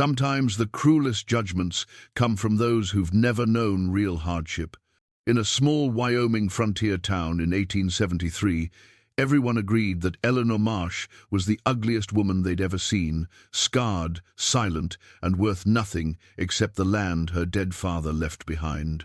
Sometimes the cruelest judgments come from those who've never known real hardship. In a small Wyoming frontier town in 1873, everyone agreed that Eleanor Marsh was the ugliest woman they'd ever seen, scarred, silent, and worth nothing except the land her dead father left behind.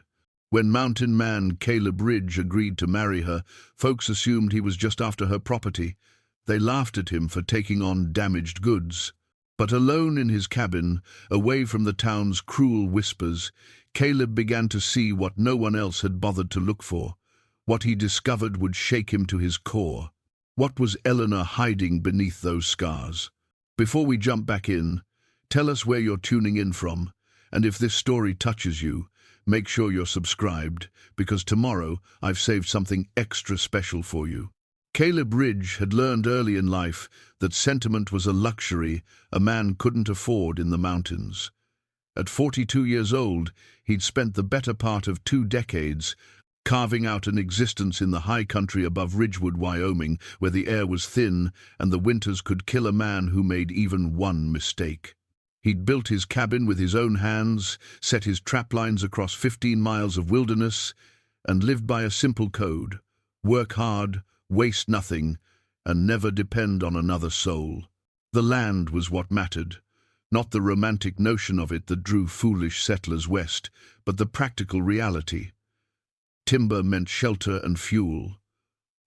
When mountain man Caleb Ridge agreed to marry her, folks assumed he was just after her property. They laughed at him for taking on damaged goods. But alone in his cabin, away from the town's cruel whispers, Caleb began to see what no one else had bothered to look for. What he discovered would shake him to his core. What was Eleanor hiding beneath those scars? Before we jump back in, tell us where you're tuning in from, and if this story touches you, make sure you're subscribed, because tomorrow I've saved something extra special for you. Caleb Ridge had learned early in life that sentiment was a luxury a man couldn't afford in the mountains. At 42 years old, he'd spent the better part of 2 decades carving out an existence in the high country above Ridgewood, Wyoming, where the air was thin and the winters could kill a man who made even one mistake. He'd built his cabin with his own hands, set his trap lines across 15 miles of wilderness, and lived by a simple code: work hard, waste nothing, and never depend on another soul. The land was what mattered, not the romantic notion of it that drew foolish settlers west, but the practical reality. Timber meant shelter and fuel.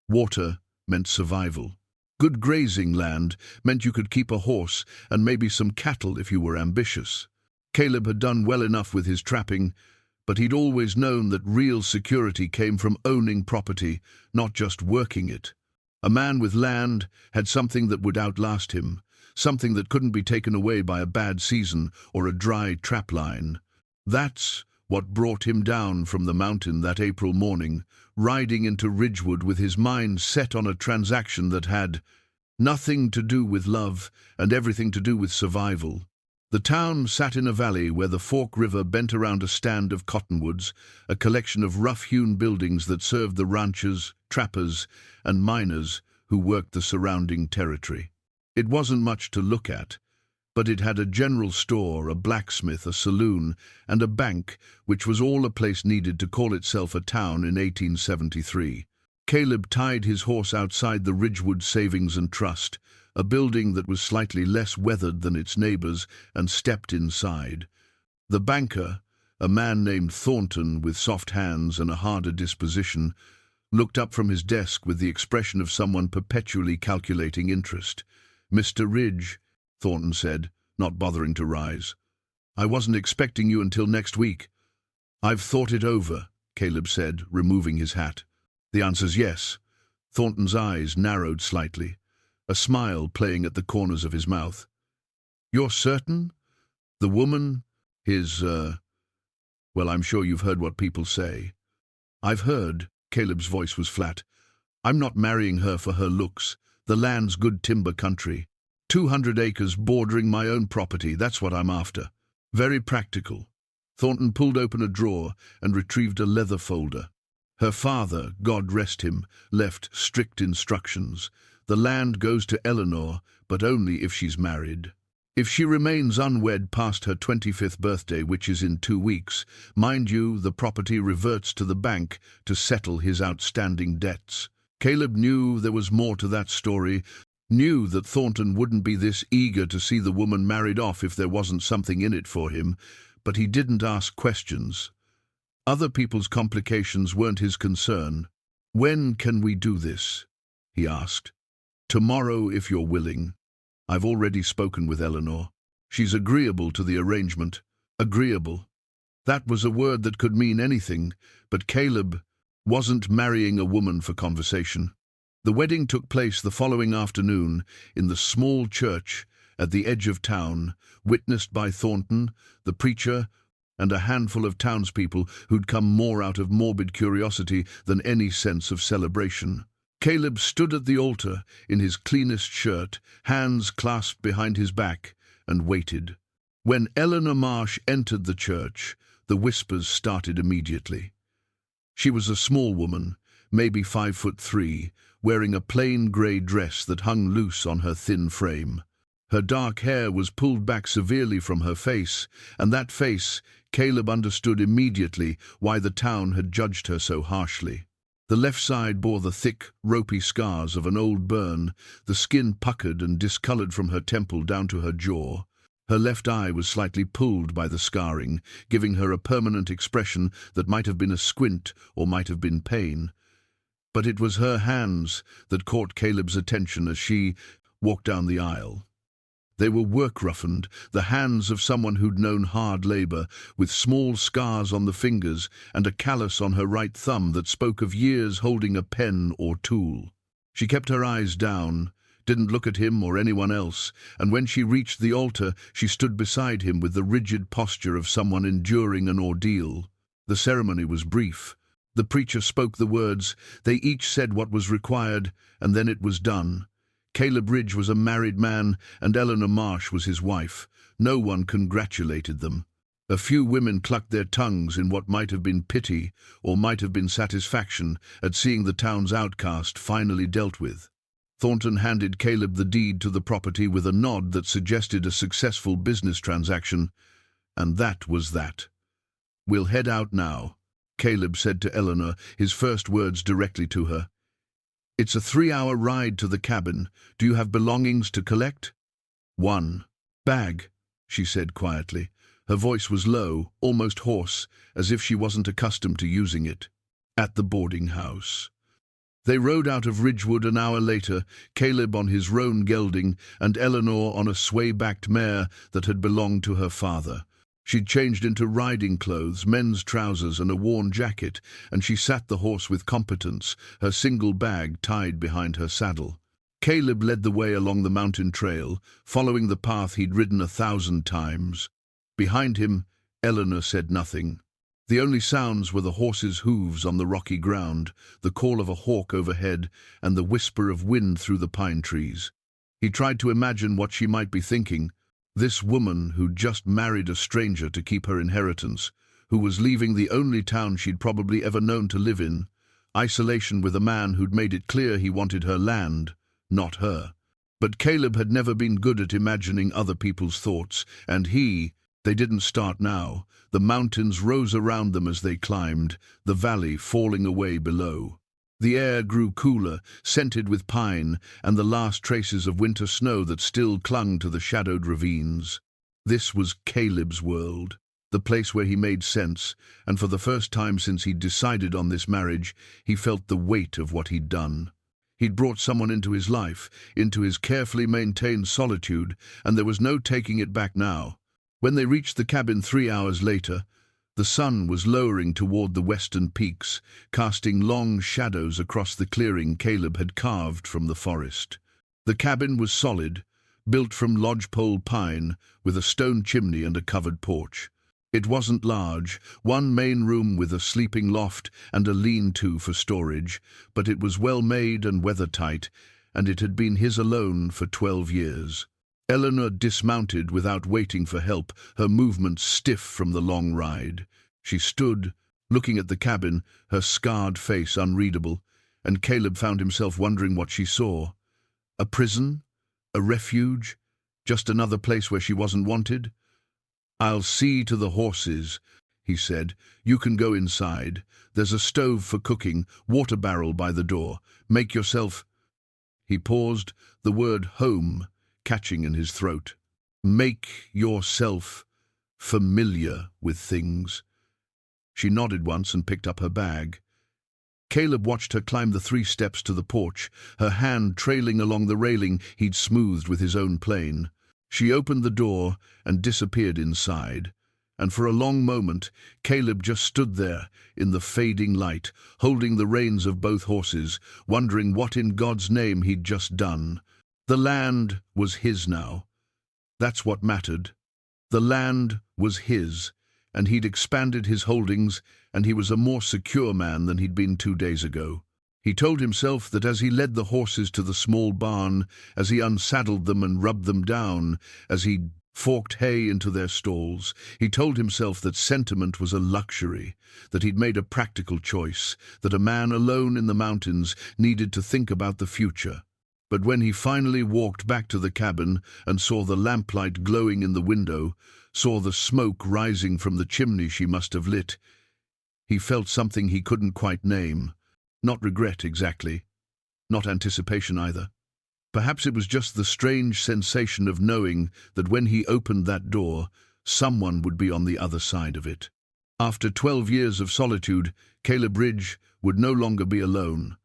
Water meant survival. Good grazing land meant you could keep a horse and maybe some cattle if you were ambitious. Caleb had done well enough with his trapping, but he'd always known that real security came from owning property, not just working it. A man with land had something that would outlast him, something that couldn't be taken away by a bad season or a dry trap line. That's what brought him down from the mountain that April morning, riding into Ridgewood with his mind set on a transaction that had nothing to do with love and everything to do with survival. The town sat in a valley where the Fork River bent around a stand of cottonwoods, a collection of rough-hewn buildings that served the ranchers, trappers, and miners who worked the surrounding territory. It wasn't much to look at, but it had a general store, a blacksmith, a saloon, and a bank, which was all a place needed to call itself a town in 1873. Caleb tied his horse outside the Ridgewood Savings and Trust, a building that was slightly less weathered than its neighbors, and stepped inside. The banker, a man named Thornton with soft hands and a harder disposition, looked up from his desk with the expression of someone perpetually calculating interest. "Mr. Ridge," Thornton said, not bothering to rise. "I wasn't expecting you until next week." "I've thought it over," Caleb said, removing his hat. "The answer's yes." Thornton's eyes narrowed slightly, a smile playing at the corners of his mouth. "You're certain? The woman, well, I'm sure you've heard what people say." "I've heard," Caleb's voice was flat. "I'm not marrying her for her looks. The land's good timber country. 200 acres bordering my own property, that's what I'm after. Very practical." Thornton pulled open a drawer and retrieved a leather folder. "Her father, God rest him, left strict instructions. The land goes to Eleanor, but only if she's married. If she remains unwed past her 25th birthday, which is in 2 weeks, mind you, the property reverts to the bank to settle his outstanding debts." Caleb knew there was more to that story, knew that Thornton wouldn't be this eager to see the woman married off if there wasn't something in it for him, but he didn't ask questions. Other people's complications weren't his concern. "When can we do this?" he asked. "Tomorrow, if you're willing. I've already spoken with Eleanor. She's agreeable to the arrangement." Agreeable. That was a word that could mean anything, but Caleb wasn't marrying a woman for conversation. The wedding took place the following afternoon in the small church at the edge of town, witnessed by Thornton, the preacher, and a handful of townspeople who'd come more out of morbid curiosity than any sense of celebration. Caleb stood at the altar in his cleanest shirt, hands clasped behind his back, and waited. When Eleanor Marsh entered the church, the whispers started immediately. She was a small woman, maybe 5'3", wearing a plain grey dress that hung loose on her thin frame. Her dark hair was pulled back severely from her face, and that face, Caleb understood immediately why the town had judged her so harshly. The left side bore the thick, ropey scars of an old burn, the skin puckered and discolored from her temple down to her jaw. Her left eye was slightly pulled by the scarring, giving her a permanent expression that might have been a squint or might have been pain. But it was her hands that caught Caleb's attention as she walked down the aisle. They were work-roughened, the hands of someone who'd known hard labor, with small scars on the fingers and a callus on her right thumb that spoke of years holding a pen or tool. She kept her eyes down, didn't look at him or anyone else, and when she reached the altar, she stood beside him with the rigid posture of someone enduring an ordeal. The ceremony was brief. The preacher spoke the words, they each said what was required, and then it was done. Caleb Ridge was a married man, and Eleanor Marsh was his wife. No one congratulated them. A few women clucked their tongues in what might have been pity or might have been satisfaction at seeing the town's outcast finally dealt with. Thornton handed Caleb the deed to the property with a nod that suggested a successful business transaction, and that was that. "We'll head out now," Caleb said to Eleanor, his first words directly to her. "It's a 3-hour ride to the cabin. Do you have belongings to collect?" "One bag," she said quietly. Her voice was low, almost hoarse, as if she wasn't accustomed to using it. "At the boarding house." They rode out of Ridgewood an hour later, Caleb on his roan gelding and Eleanor on a sway-backed mare that had belonged to her father. She'd changed into riding clothes, men's trousers and a worn jacket, and she sat the horse with competence, her single bag tied behind her saddle. Caleb led the way along the mountain trail, following the path he'd ridden 1,000 times. Behind him, Eleanor said nothing. The only sounds were the horse's hooves on the rocky ground, the call of a hawk overhead, and the whisper of wind through the pine trees. He tried to imagine what she might be thinking. This woman who'd just married a stranger to keep her inheritance, who was leaving the only town she'd probably ever known to live in, isolation with a man who'd made it clear he wanted her land, not her. But Caleb had never been good at imagining other people's thoughts, and they didn't start now. The mountains rose around them as they climbed, the valley falling away below. The air grew cooler, scented with pine and the last traces of winter snow that still clung to the shadowed ravines. This was Caleb's world, the place where he made sense, and for the first time since he'd decided on this marriage, he felt the weight of what he'd done. He'd brought someone into his life, into his carefully maintained solitude, and there was no taking it back now. When they reached the cabin 3 hours later, the sun was lowering toward the western peaks, casting long shadows across the clearing Caleb had carved from the forest. The cabin was solid, built from lodgepole pine, with a stone chimney and a covered porch. It wasn't large, one main room with a sleeping loft and a lean-to for storage, but it was well-made and weather-tight, and it had been his alone for 12 years. Eleanor dismounted without waiting for help, her movements stiff from the long ride. She stood, looking at the cabin, her scarred face unreadable, and Caleb found himself wondering what she saw. A prison? A refuge? Just another place where she wasn't wanted? "I'll see to the horses," he said. "You can go inside. There's a stove for cooking, water barrel by the door. Make yourself—" He paused, the word home catching in his throat. "Make yourself familiar with things." She nodded once and picked up her bag. Caleb watched her climb the 3 steps to the porch, her hand trailing along the railing he'd smoothed with his own plane. She opened the door and disappeared inside, and for a long moment Caleb just stood there in the fading light, holding the reins of both horses, wondering what in God's name he'd just done. The land was his now. That's what mattered. The land was his, and he'd expanded his holdings, and he was a more secure man than he'd been 2 days ago. He told himself that as he led the horses to the small barn, as he unsaddled them and rubbed them down, as he forked hay into their stalls, he told himself that sentiment was a luxury, that he'd made a practical choice, that a man alone in the mountains needed to think about the future. But when he finally walked back to the cabin and saw the lamplight glowing in the window, saw the smoke rising from the chimney she must have lit, he felt something he couldn't quite name. Not regret exactly, not anticipation either. Perhaps it was just the strange sensation of knowing that when he opened that door, someone would be on the other side of it. After 12 years of solitude, Caleb Ridge would no longer be alone.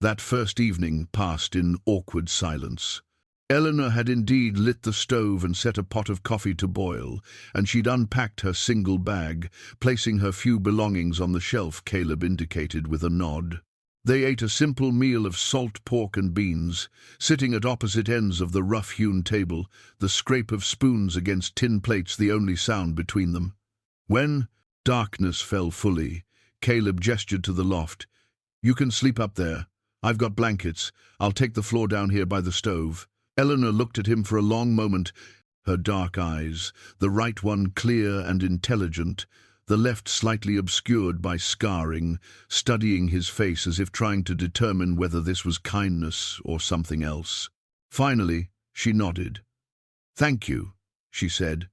That first evening passed in awkward silence. Eleanor had indeed lit the stove and set a pot of coffee to boil, and she'd unpacked her single bag, placing her few belongings on the shelf Caleb indicated with a nod. They ate a simple meal of salt pork and beans, sitting at opposite ends of the rough-hewn table, the scrape of spoons against tin plates the only sound between them. When darkness fell fully, Caleb gestured to the loft. "You can sleep up there. I've got blankets. I'll take the floor down here by the stove." Eleanor looked at him for a long moment, her dark eyes, the right one clear and intelligent, the left slightly obscured by scarring, studying his face as if trying to determine whether this was kindness or something else. Finally, she nodded. "Thank you," she said,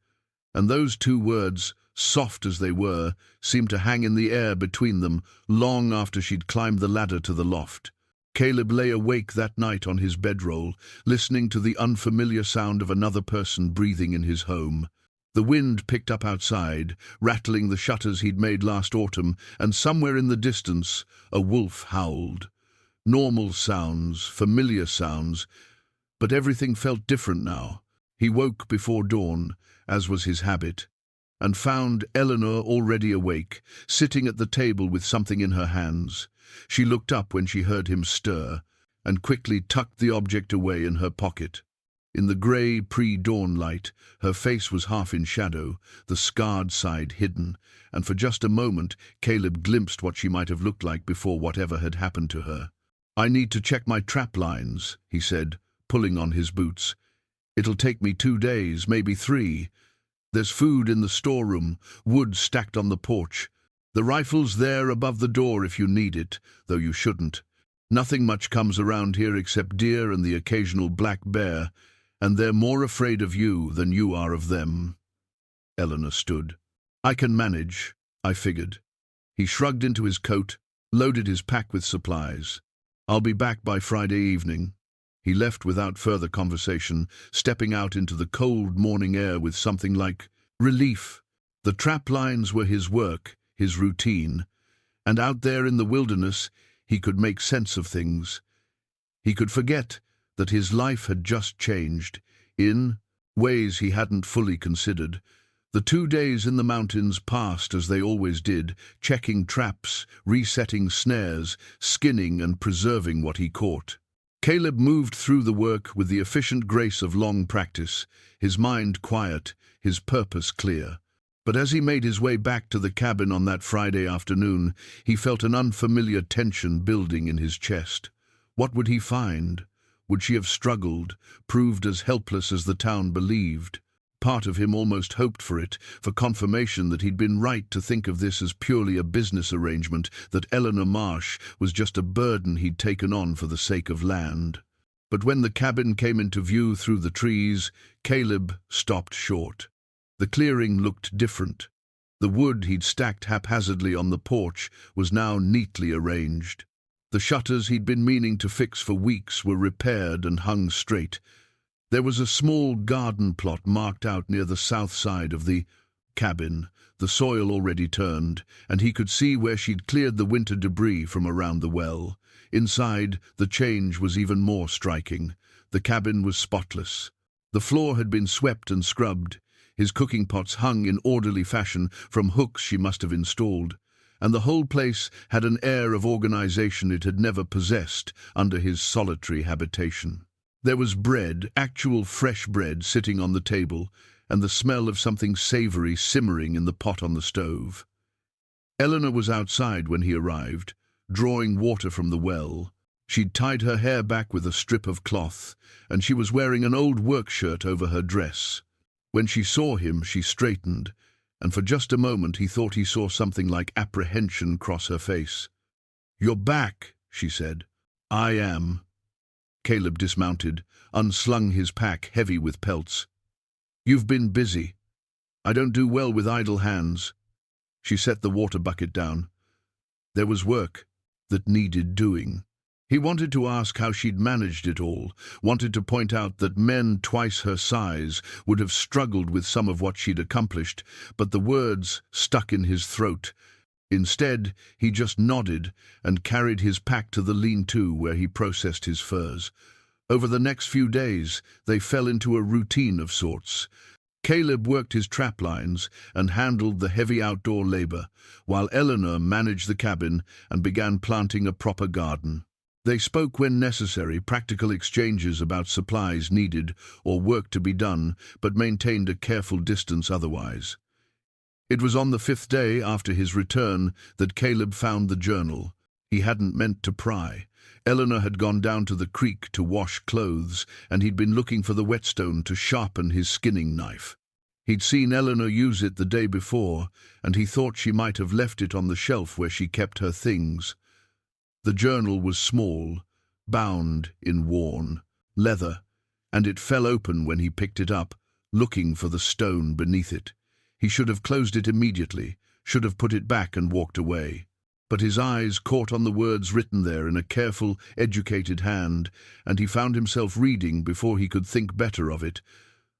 and those two words, soft as they were, seemed to hang in the air between them long after she'd climbed the ladder to the loft. Caleb lay awake that night on his bedroll, listening to the unfamiliar sound of another person breathing in his home. The wind picked up outside, rattling the shutters he'd made last autumn, and somewhere in the distance a wolf howled. Normal sounds, familiar sounds, but everything felt different now. He woke before dawn, as was his habit, and found Eleanor already awake, sitting at the table with something in her hands. She looked up when she heard him stir, and quickly tucked the object away in her pocket. In the grey pre-dawn light, her face was half in shadow, the scarred side hidden, and for just a moment Caleb glimpsed what she might have looked like before whatever had happened to her. "I need to check my trap lines," he said, pulling on his boots. "It'll take me 2 days, maybe 3. There's food in the storeroom, wood stacked on the porch. The rifle's there above the door if you need it, though you shouldn't. Nothing much comes around here except deer and the occasional black bear, and they're more afraid of you than you are of them." Eleanor stood. "I can manage," I figured. He shrugged into his coat, loaded his pack with supplies. "I'll be back by Friday evening." He left without further conversation, stepping out into the cold morning air with something like relief. The trap lines were his work, his routine, and out there in the wilderness he could make sense of things. He could forget that his life had just changed, in ways he hadn't fully considered. The 2 days in the mountains passed as they always did, checking traps, resetting snares, skinning and preserving what he caught. Caleb moved through the work with the efficient grace of long practice, his mind quiet, his purpose clear. But as he made his way back to the cabin on that Friday afternoon, he felt an unfamiliar tension building in his chest. What would he find? Would she have struggled, proved as helpless as the town believed? Part of him almost hoped for it, for confirmation that he'd been right to think of this as purely a business arrangement, that Eleanor Marsh was just a burden he'd taken on for the sake of land. But when the cabin came into view through the trees, Caleb stopped short. The clearing looked different. The wood he'd stacked haphazardly on the porch was now neatly arranged. The shutters he'd been meaning to fix for weeks were repaired and hung straight. There was a small garden plot marked out near the south side of the cabin, the soil already turned, and he could see where she'd cleared the winter debris from around the well. Inside, the change was even more striking. The cabin was spotless. The floor had been swept and scrubbed. His cooking pots hung in orderly fashion from hooks she must have installed, and the whole place had an air of organization it had never possessed under his solitary habitation. There was bread, actual fresh bread, sitting on the table, and the smell of something savory simmering in the pot on the stove. Eleanor was outside when he arrived, drawing water from the well. She'd tied her hair back with a strip of cloth, and she was wearing an old work shirt over her dress. When she saw him, she straightened, and for just a moment he thought he saw something like apprehension cross her face. "You're back," she said. "I am." Caleb dismounted, unslung his pack heavy with pelts. "You've been busy. I don't do well with idle hands." She set the water bucket down. There was work that needed doing. He wanted to ask how she'd managed it all, wanted to point out that men twice her size would have struggled with some of what she'd accomplished, but the words stuck in his throat. Instead, he just nodded and carried his pack to the lean-to where he processed his furs. Over the next few days, they fell into a routine of sorts. Caleb worked his trap lines and handled the heavy outdoor labor, while Eleanor managed the cabin and began planting a proper garden. They spoke when necessary, practical exchanges about supplies needed or work to be done, but maintained a careful distance otherwise. It was on the 5th day after his return that Caleb found the journal. He hadn't meant to pry. Eleanor had gone down to the creek to wash clothes, and he'd been looking for the whetstone to sharpen his skinning knife. He'd seen Eleanor use it the day before, and he thought she might have left it on the shelf where she kept her things. The journal was small, bound in worn leather, and it fell open when he picked it up, looking for the stone beneath it. He should have closed it immediately, should have put it back and walked away. But his eyes caught on the words written there in a careful, educated hand, and he found himself reading before he could think better of it.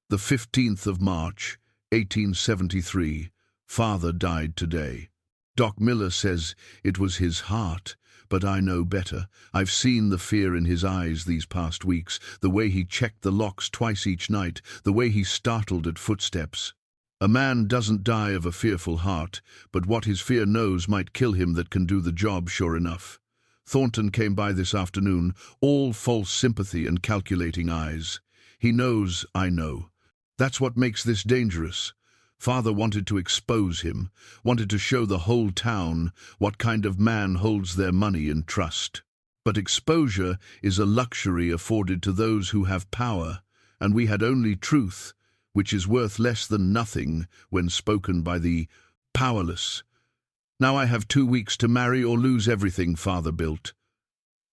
The 15th of March, 1873. Father died today. Doc Miller says it was his heart, but I know better. I've seen the fear in his eyes these past weeks, the way he checked the locks twice each night, the way he startled at footsteps. A man doesn't die of a fearful heart, but what his fear knows might kill him that can do the job sure enough. Thornton came by this afternoon, all false sympathy and calculating eyes. He knows I know. That's what makes this dangerous. Father wanted to expose him, wanted to show the whole town what kind of man holds their money in trust. But exposure is a luxury afforded to those who have power, and we had only truth, which is worth less than nothing when spoken by the powerless. Now I have 2 weeks to marry or lose everything Father built.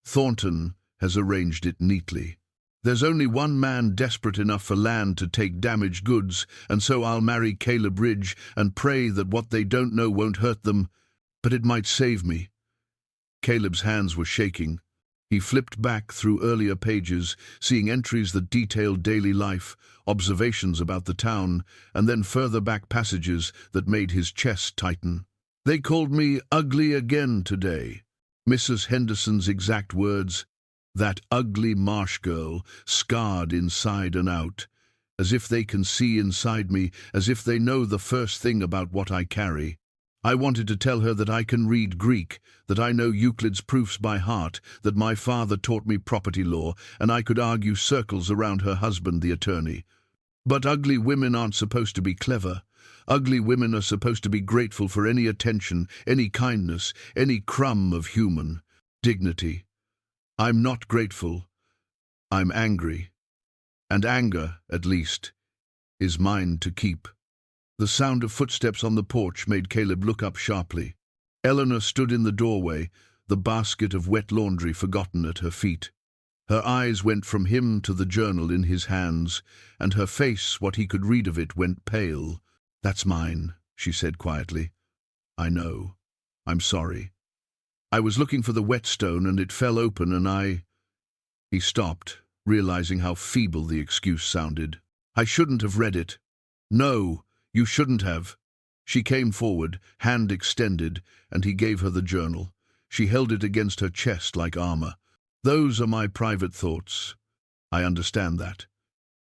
Thornton has arranged it neatly. There's only one man desperate enough for land to take damaged goods, and so I'll marry Caleb Ridge and pray that what they don't know won't hurt them, but it might save me. Caleb's hands were shaking. He flipped back through earlier pages, seeing entries that detailed daily life, observations about the town, and then further back passages that made his chest tighten. "They called me ugly again today." Mrs. Henderson's exact words, "That ugly Marsh girl, scarred inside and out. As if they can see inside me, as if they know the first thing about what I carry." I wanted to tell her that I can read Greek, that I know Euclid's proofs by heart, that my father taught me property law, and I could argue circles around her husband, the attorney. But ugly women aren't supposed to be clever. Ugly women are supposed to be grateful for any attention, any kindness, any crumb of human dignity. I'm not grateful. I'm angry. And anger, at least, is mine to keep. The sound of footsteps on the porch made Caleb look up sharply. Eleanor stood in the doorway, the basket of wet laundry forgotten at her feet. Her eyes went from him to the journal in his hands, and her face, what he could read of it, went pale. "That's mine," she said quietly. "I know. I'm sorry. I was looking for the whetstone and it fell open and I—" He stopped, realizing how feeble the excuse sounded. "I shouldn't have read it." "No, you shouldn't have." She came forward, hand extended, and he gave her the journal. She held it against her chest like armor. "Those are my private thoughts. I understand that."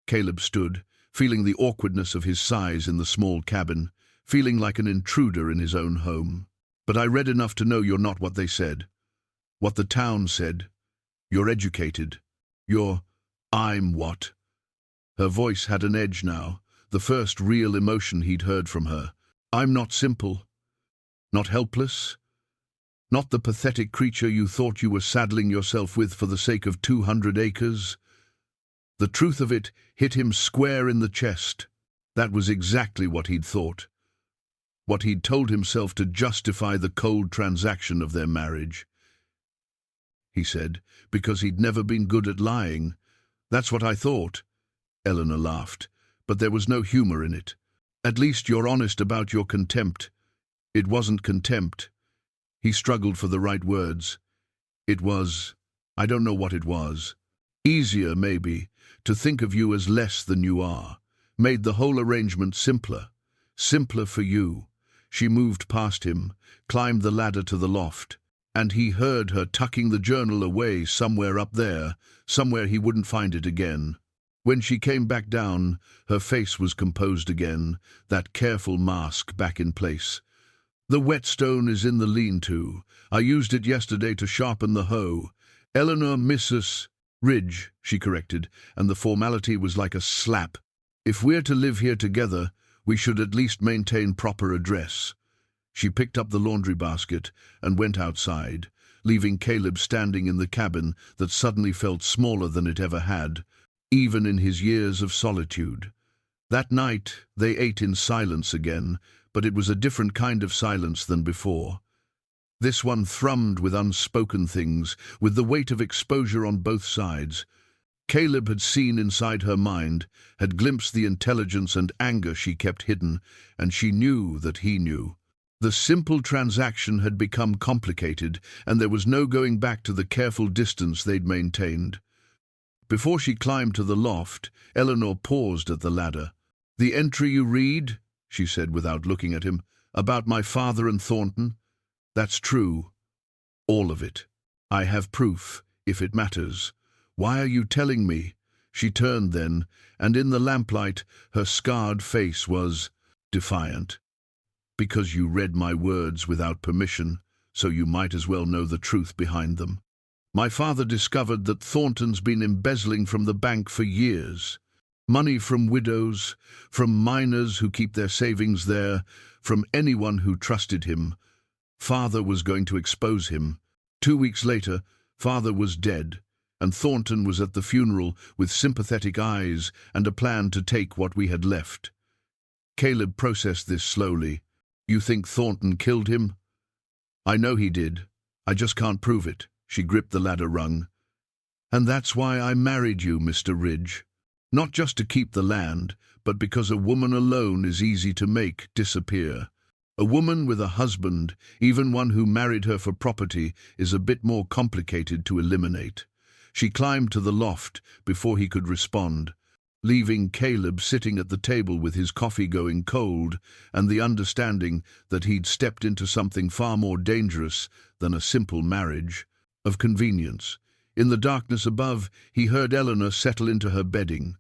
Caleb stood, feeling the awkwardness of his size in the small cabin, feeling like an intruder in his own home. "But I read enough to know you're not what they said. What the town said. You're educated. I'm what?" Her voice had an edge now, the first real emotion he'd heard from her. "I'm not simple. Not helpless. Not the pathetic creature you thought you were saddling yourself with for the sake of 200 acres. The truth of it hit him square in the chest. That was exactly what he'd thought. What he'd told himself to justify the cold transaction of their marriage. he said, because he'd never been good at lying. That's what I thought. Eleanor laughed, but there was no humor in it. At least you're honest about your contempt. It wasn't contempt. He struggled for the right words. It was, I don't know what it was. Easier, maybe, to think of you as less than you are. Made the whole arrangement simpler. Simpler for you. She moved past him, climbed the ladder to the loft, and he heard her tucking the journal away somewhere up there, somewhere he wouldn't find it again. When she came back down, her face was composed again, that careful mask back in place. The whetstone is in the lean-to. I used it yesterday to sharpen the hoe. Eleanor Mrs. Ridge, she corrected, and the formality was like a slap. If we're to live here together, we should at least maintain proper address. She picked up the laundry basket and went outside, leaving Caleb standing in the cabin that suddenly felt smaller than it ever had, even in his years of solitude. That night they ate in silence again, but it was a different kind of silence than before. This one thrummed with unspoken things, with the weight of exposure on both sides. Caleb had seen inside her mind, had glimpsed the intelligence and anger she kept hidden, and she knew that he knew. The simple transaction had become complicated, and there was no going back to the careful distance they'd maintained. Before she climbed to the loft, Eleanor paused at the ladder. "The entry you read," she said without looking at him, "about my father and Thornton? That's true. All of it. I have proof, if it matters. Why are you telling me?" She turned then, and in the lamplight her scarred face was defiant. "Because you read my words without permission, so you might as well know the truth behind them. My father discovered that Thornton's been embezzling from the bank for years. Money from widows, from minors who keep their savings there, from anyone who trusted him. Father was going to expose him. 2 weeks later, father was dead, and Thornton was at the funeral with sympathetic eyes and a plan to take what we had left." Caleb processed this slowly. "You think Thornton killed him?" "I know he did. I just can't prove it." She gripped the ladder rung. "And that's why I married you, Mr. Ridge. Not just to keep the land, but because a woman alone is easy to make disappear. A woman with a husband, even one who married her for property, is a bit more complicated to eliminate." She climbed to the loft before he could respond, leaving Caleb sitting at the table with his coffee going cold and the understanding that he'd stepped into something far more dangerous than a simple marriage of convenience. In the darkness above, he heard Eleanor settle into her bedding.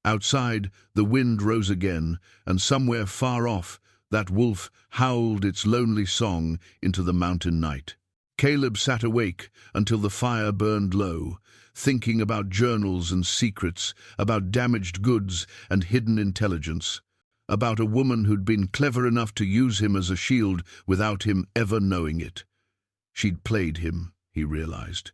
Outside, the wind rose again, and somewhere far off, that wolf howled its lonely song into the mountain night. Caleb sat awake until the fire burned low, thinking about journals and secrets, about damaged goods and hidden intelligence, about a woman who'd been clever enough to use him as a shield without him ever knowing it. She'd played him, he realized.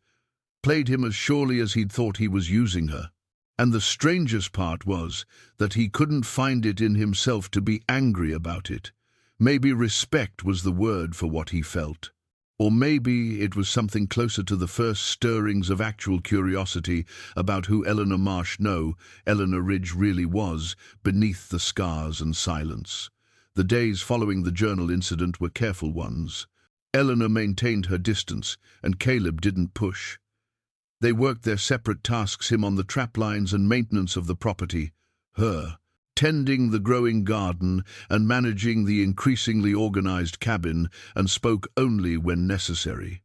Played him as surely as he'd thought he was using her. And the strangest part was that he couldn't find it in himself to be angry about it. Maybe respect was the word for what he felt. Or maybe it was something closer to the first stirrings of actual curiosity about who Eleanor Marsh, no, Eleanor Ridge really was, beneath the scars and silence. The days following the journal incident were careful ones. Eleanor maintained her distance, and Caleb didn't push. They worked their separate tasks, him on the trap lines and maintenance of the property, her tending the growing garden and managing the increasingly organized cabin, and spoke only when necessary.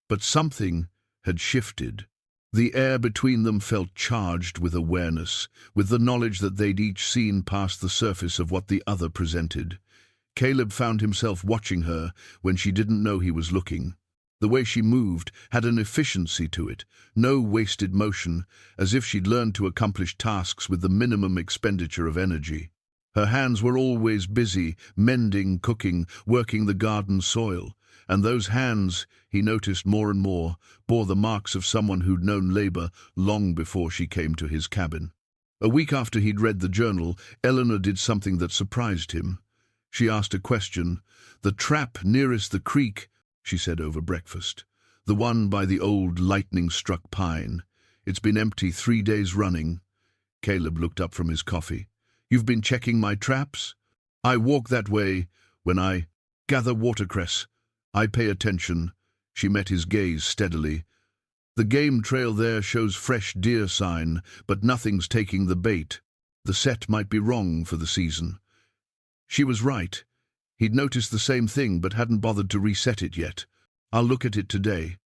But something had shifted. The air between them felt charged with awareness, with the knowledge that they'd each seen past the surface of what the other presented. Caleb found himself watching her when she didn't know he was looking. The way she moved had an efficiency to it, no wasted motion, as if she'd learned to accomplish tasks with the minimum expenditure of energy. Her hands were always busy, mending, cooking, working the garden soil, and those hands, he noticed more and more, bore the marks of someone who'd known labor long before she came to his cabin. A week after he'd read the journal, Eleanor did something that surprised him. She asked a question. "The trap nearest the creek," she said over breakfast. The one by the old lightning-struck pine. It's been empty 3 days running. Caleb looked up from his coffee. You've been checking my traps? I walk that way when I gather watercress. I pay attention. She met his gaze steadily. The game trail there shows fresh deer sign, but nothing's taking the bait. The set might be wrong for the season. She was right. He'd noticed the same thing but hadn't bothered to reset it yet. I'll look at it today.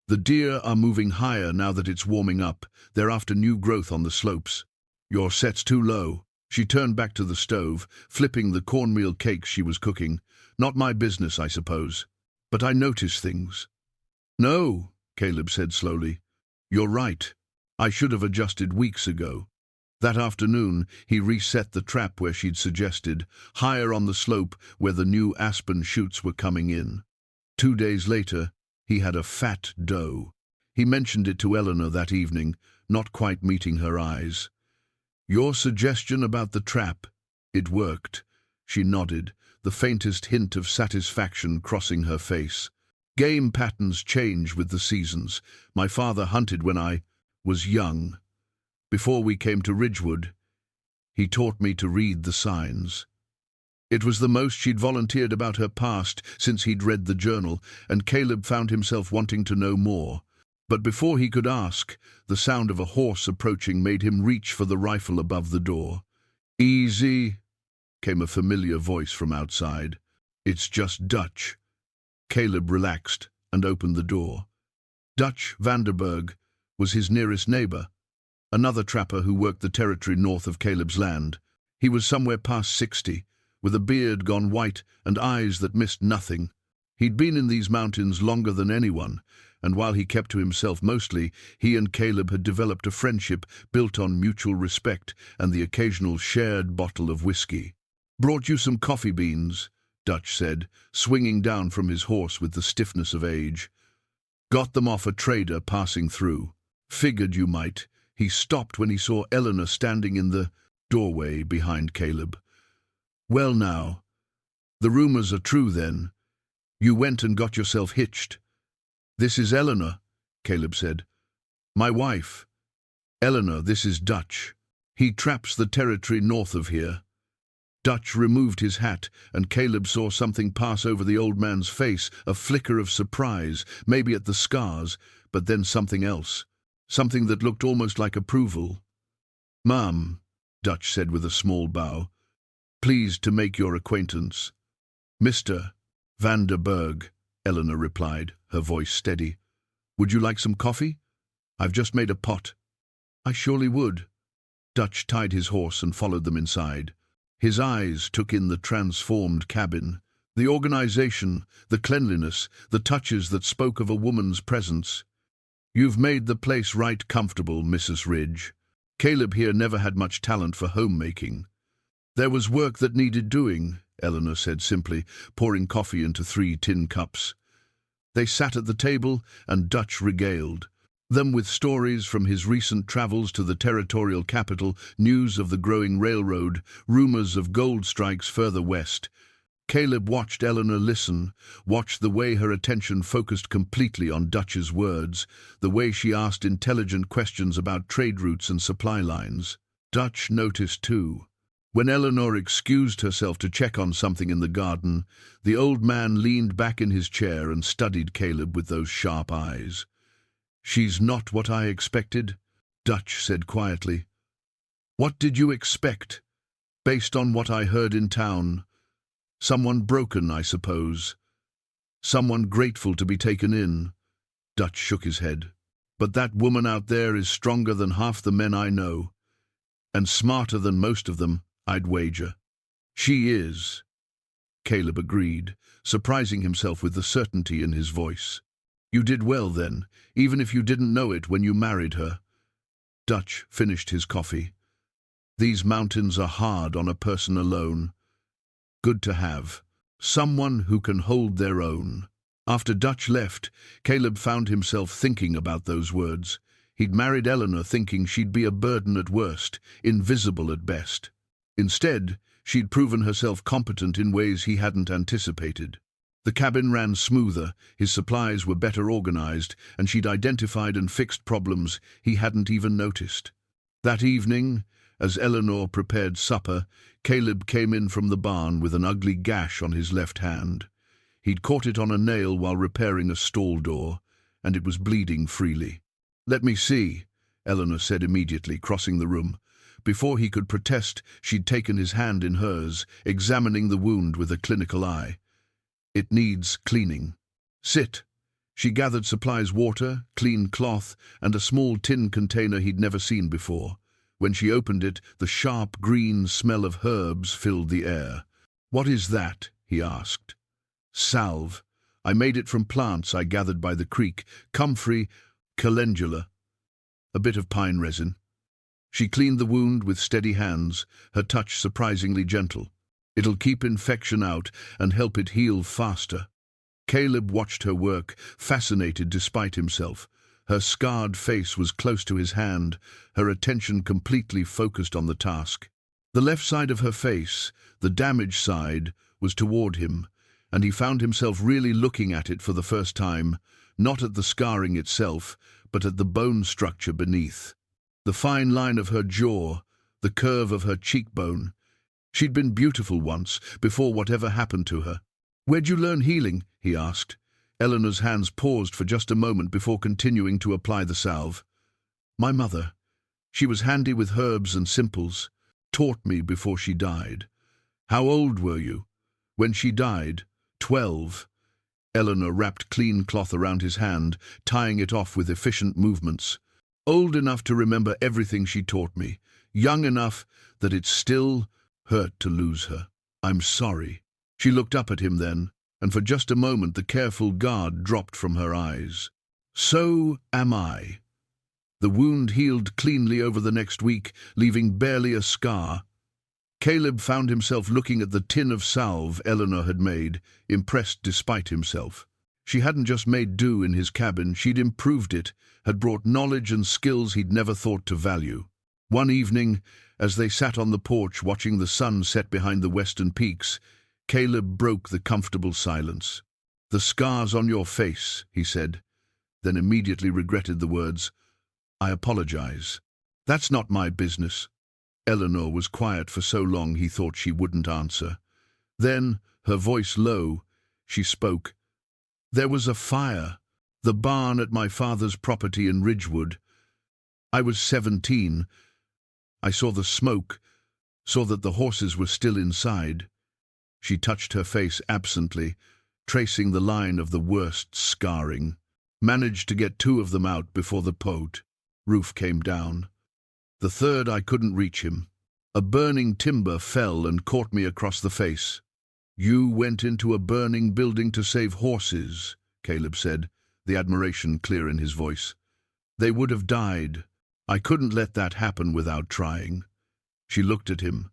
The deer are moving higher now that it's warming up. They're after new growth on the slopes. Your set's too low. She turned back to the stove, flipping the cornmeal cakes she was cooking. Not my business, I suppose. But I notice things. No, Caleb said slowly. You're right. I should have adjusted weeks ago. That afternoon, he reset the trap where she'd suggested, higher on the slope where the new aspen shoots were coming in. 2 days later, he had a fat doe. He mentioned it to Eleanor that evening, not quite meeting her eyes. Your suggestion about the trap, it worked. She nodded, the faintest hint of satisfaction crossing her face. Game patterns change with the seasons. My father hunted when I was young. Before we came to Ridgewood, he taught me to read the signs. It was the most she'd volunteered about her past since he'd read the journal, and Caleb found himself wanting to know more. But before he could ask, the sound of a horse approaching made him reach for the rifle above the door. Easy, came a familiar voice from outside. It's just Dutch. Caleb relaxed and opened the door. Dutch Vanderberg was his nearest neighbor, another trapper who worked the territory north of Caleb's land. He was somewhere past 60, with a beard gone white and eyes that missed nothing. He'd been in these mountains longer than anyone, and while he kept to himself mostly, he and Caleb had developed a friendship built on mutual respect and the occasional shared bottle of whiskey. Brought you some coffee beans, Dutch said, swinging down from his horse with the stiffness of age. Got them off a trader passing through. Figured you might. He stopped when he saw Eleanor standing in the doorway behind Caleb. Well now, the rumors are true then. You went and got yourself hitched. This is Eleanor, Caleb said. My wife. Eleanor, this is Dutch. He traps the territory north of here. Dutch removed his hat, and Caleb saw something pass over the old man's face, a flicker of surprise, maybe at the scars, but then something else, something that looked almost like approval. Ma'am, Dutch said with a small bow. Pleased to make your acquaintance. Mr. Vanderberg, Eleanor replied, her voice steady. Would you like some coffee? I've just made a pot. I surely would. Dutch tied his horse and followed them inside. His eyes took in the transformed cabin, the organization, the cleanliness, the touches that spoke of a woman's presence. You've made the place right comfortable, Mrs. Ridge. Caleb here never had much talent for homemaking. There was work that needed doing, Eleanor said simply, pouring coffee into 3 tin cups. They sat at the table, and Dutch regaled them with stories from his recent travels to the territorial capital, news of the growing railroad, rumors of gold strikes further west. Caleb watched Eleanor listen, watched the way her attention focused completely on Dutch's words, the way she asked intelligent questions about trade routes and supply lines. Dutch noticed too. When Eleanor excused herself to check on something in the garden, the old man leaned back in his chair and studied Caleb with those sharp eyes. She's not what I expected, Dutch said quietly. What did you expect? Based on what I heard in town. Someone broken, I suppose. Someone grateful to be taken in. Dutch shook his head. But that woman out there is stronger than half the men I know. And smarter than most of them, I'd wager. She is. Caleb agreed, surprising himself with the certainty in his voice. You did well then, even if you didn't know it when you married her. Dutch finished his coffee. These mountains are hard on a person alone. Good to have. Someone who can hold their own. After Dutch left, Caleb found himself thinking about those words. He'd married Eleanor thinking she'd be a burden at worst, invisible at best. Instead, she'd proven herself competent in ways he hadn't anticipated. The cabin ran smoother, his supplies were better organized, and she'd identified and fixed problems he hadn't even noticed. That evening, as Eleanor prepared supper, Caleb came in from the barn with an ugly gash on his left hand. He'd caught it on a nail while repairing a stall door, and it was bleeding freely. "Let me see," Eleanor said immediately, crossing the room. Before he could protest, she'd taken his hand in hers, examining the wound with a clinical eye. "It needs cleaning." "Sit." She gathered supplies: water, clean cloth, and a small tin container he'd never seen before. When she opened it, the sharp green smell of herbs filled the air. "What is that?" he asked. "Salve. I made it from plants I gathered by the creek. Comfrey, calendula. A bit of pine resin." She cleaned the wound with steady hands, her touch surprisingly gentle. "It'll keep infection out and help it heal faster." Caleb watched her work, fascinated despite himself. Her scarred face was close to his hand, her attention completely focused on the task. The left side of her face, the damaged side, was toward him, and he found himself really looking at it for the first time, not at the scarring itself, but at the bone structure beneath. The fine line of her jaw, the curve of her cheekbone. She'd been beautiful once, before whatever happened to her. "Where'd you learn healing?" he asked. Eleanor's hands paused for just a moment before continuing to apply the salve. "My mother. She was handy with herbs and simples. Taught me before she died." "How old were you?" "When she died, 12. Eleanor wrapped clean cloth around his hand, tying it off with efficient movements. "Old enough to remember everything she taught me. Young enough that it still hurt to lose her. I'm sorry." She looked up at him then, and for just a moment the careful guard dropped from her eyes. "So am I." The wound healed cleanly over the next week, leaving barely a scar. Caleb found himself looking at the tin of salve Eleanor had made, impressed despite himself. She hadn't just made do in his cabin, she'd improved it, had brought knowledge and skills he'd never thought to value. One evening, as they sat on the porch watching the sun set behind the western peaks, Caleb broke the comfortable silence. "The scars on your face," he said, then immediately regretted the words. "I apologize. That's not my business." Eleanor was quiet for so long he thought she wouldn't answer. Then, her voice low, she spoke. "There was a fire. The barn at my father's property in Ridgewood. I was 17. I saw the smoke, saw that the horses were still inside." She touched her face absently, tracing the line of the worst scarring. "Managed to get 2 of them out before the roof came down. The third, I couldn't reach him. A burning timber fell and caught me across the face." "You went into a burning building to save horses," Caleb said, the admiration clear in his voice. "They would have died. I couldn't let that happen without trying." She looked at him,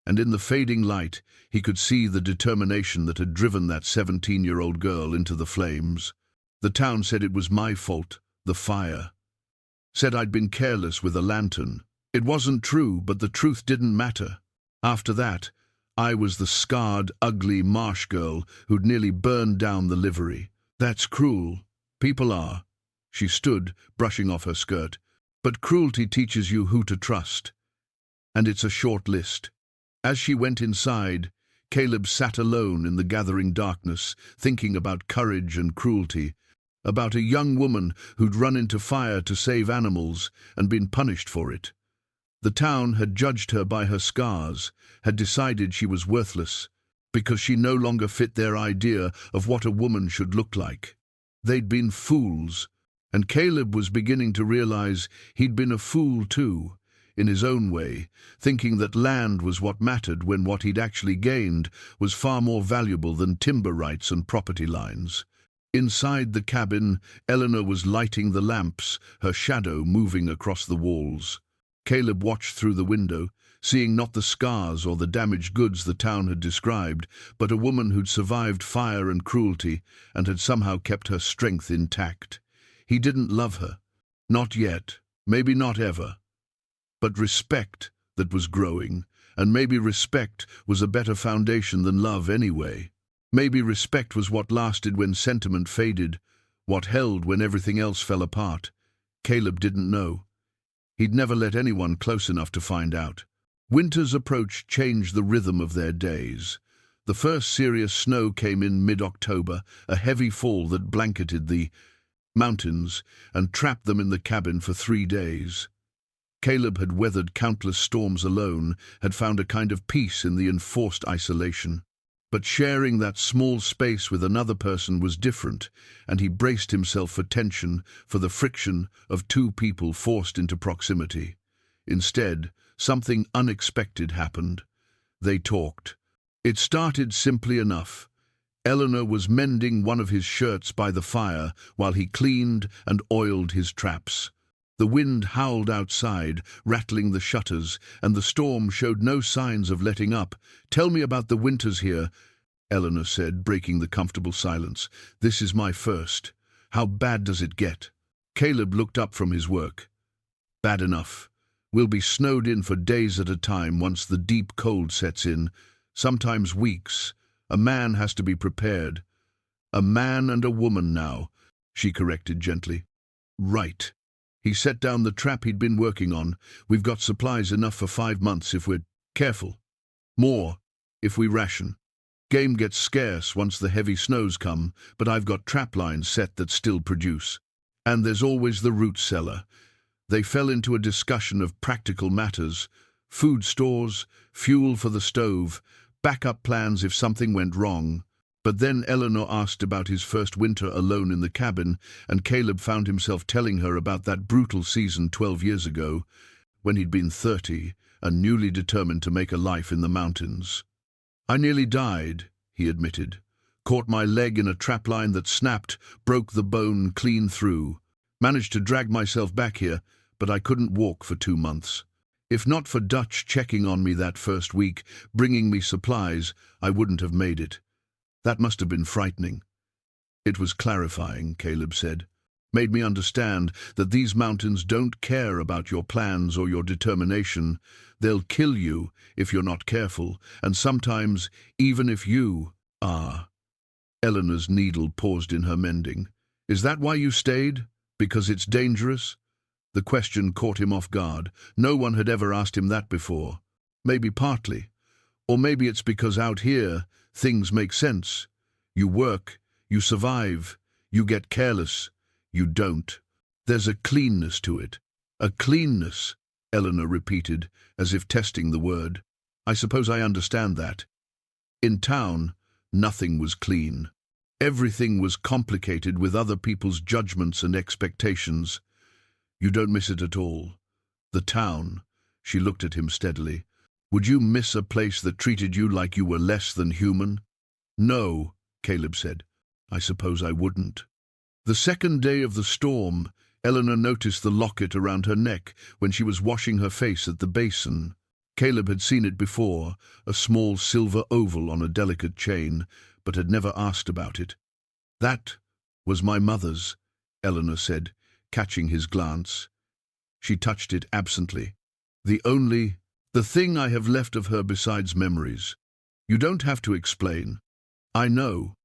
and in the fading light he could see the determination that had driven that 17-year-old girl into the flames. "The town said it was my fault, the fire. Said I'd been careless with a lantern. It wasn't true, but the truth didn't matter. After that, I was the scarred, ugly Marsh girl who'd nearly burned down the livery. That's cruel. People are." She stood, brushing off her skirt. "But cruelty teaches you who to trust. And it's a short list." As she went inside, Caleb sat alone in the gathering darkness, thinking about courage and cruelty, about a young woman who'd run into fire to save animals and been punished for it. The town had judged her by her scars, had decided she was worthless, because she no longer fit their idea of what a woman should look like. They'd been fools, and Caleb was beginning to realize he'd been a fool too, in his own way, thinking that land was what mattered when what he'd actually gained was far more valuable than timber rights and property lines. Inside the cabin, Eleanor was lighting the lamps, her shadow moving across the walls. Caleb watched through the window, seeing not the scars or the damaged goods the town had described, but a woman who'd survived fire and cruelty and had somehow kept her strength intact. He didn't love her. Not yet, maybe not ever. But respect that was growing, and maybe respect was a better foundation than love anyway. Maybe respect was what lasted when sentiment faded, what held when everything else fell apart. Caleb didn't know. He'd never let anyone close enough to find out. Winter's approach changed the rhythm of their days. The first serious snow came in mid-October, a heavy fall that blanketed the mountains and trapped them in the cabin for 3 days. Caleb had weathered countless storms alone, had found a kind of peace in the enforced isolation. But sharing that small space with another person was different, and he braced himself for tension, for the friction of two people forced into proximity. Instead, something unexpected happened. They talked. It started simply enough. Eleanor was mending one of his shirts by the fire while he cleaned and oiled his traps. The wind howled outside, rattling the shutters, and the storm showed no signs of letting up. "Tell me about the winters here," Eleanor said, breaking the comfortable silence. "This is my first. How bad does it get?" Caleb looked up from his work. "Bad enough. We'll be snowed in for days at a time once the deep cold sets in, sometimes weeks. A man has to be prepared." "A man and a woman now," she corrected gently. "Right." He set down the trap he'd been working on. "We've got supplies enough for 5 months if we're careful. More if we ration. Game gets scarce once the heavy snows come, but I've got trap lines set that still produce. And there's always the root cellar." They fell into a discussion of practical matters: food stores, fuel for the stove, backup plans if something went wrong. But then Eleanor asked about his first winter alone in the cabin, and Caleb found himself telling her about that brutal season 12 years ago, when he'd been 30 and newly determined to make a life in the mountains. "I nearly died," he admitted. "Caught my leg in a trapline that snapped, broke the bone clean through. Managed to drag myself back here, but I couldn't walk for 2 months. If not for Dutch checking on me that first week, bringing me supplies, I wouldn't have made it. That must have been frightening." "It was clarifying," Caleb said. "Made me understand that these mountains don't care about your plans or your determination. They'll kill you if you're not careful, and sometimes even if you are." Eleanor's needle paused in her mending. "Is that why you stayed? Because it's dangerous?" The question caught him off guard. No one had ever asked him that before. Maybe partly. Or maybe it's because out here, things make sense. You work, you survive, you get careless. You don't. There's a cleanness to it. "A cleanness," Eleanor repeated, as if testing the word. "I suppose I understand that." In town, nothing was clean. Everything was complicated with other people's judgments and expectations. "You don't miss it at all." "The town," she looked at him steadily. "Would you miss a place that treated you like you were less than human?" "No," Caleb said. "I suppose I wouldn't." The second day of the storm, Eleanor noticed the locket around her neck when she was washing her face at the basin. Caleb had seen it before, a small silver oval on a delicate chain, but had never asked about it. "That was my mother's," Eleanor said, catching his glance. She touched it absently. The thing I have left of her besides memories. You don't have to explain." "I know."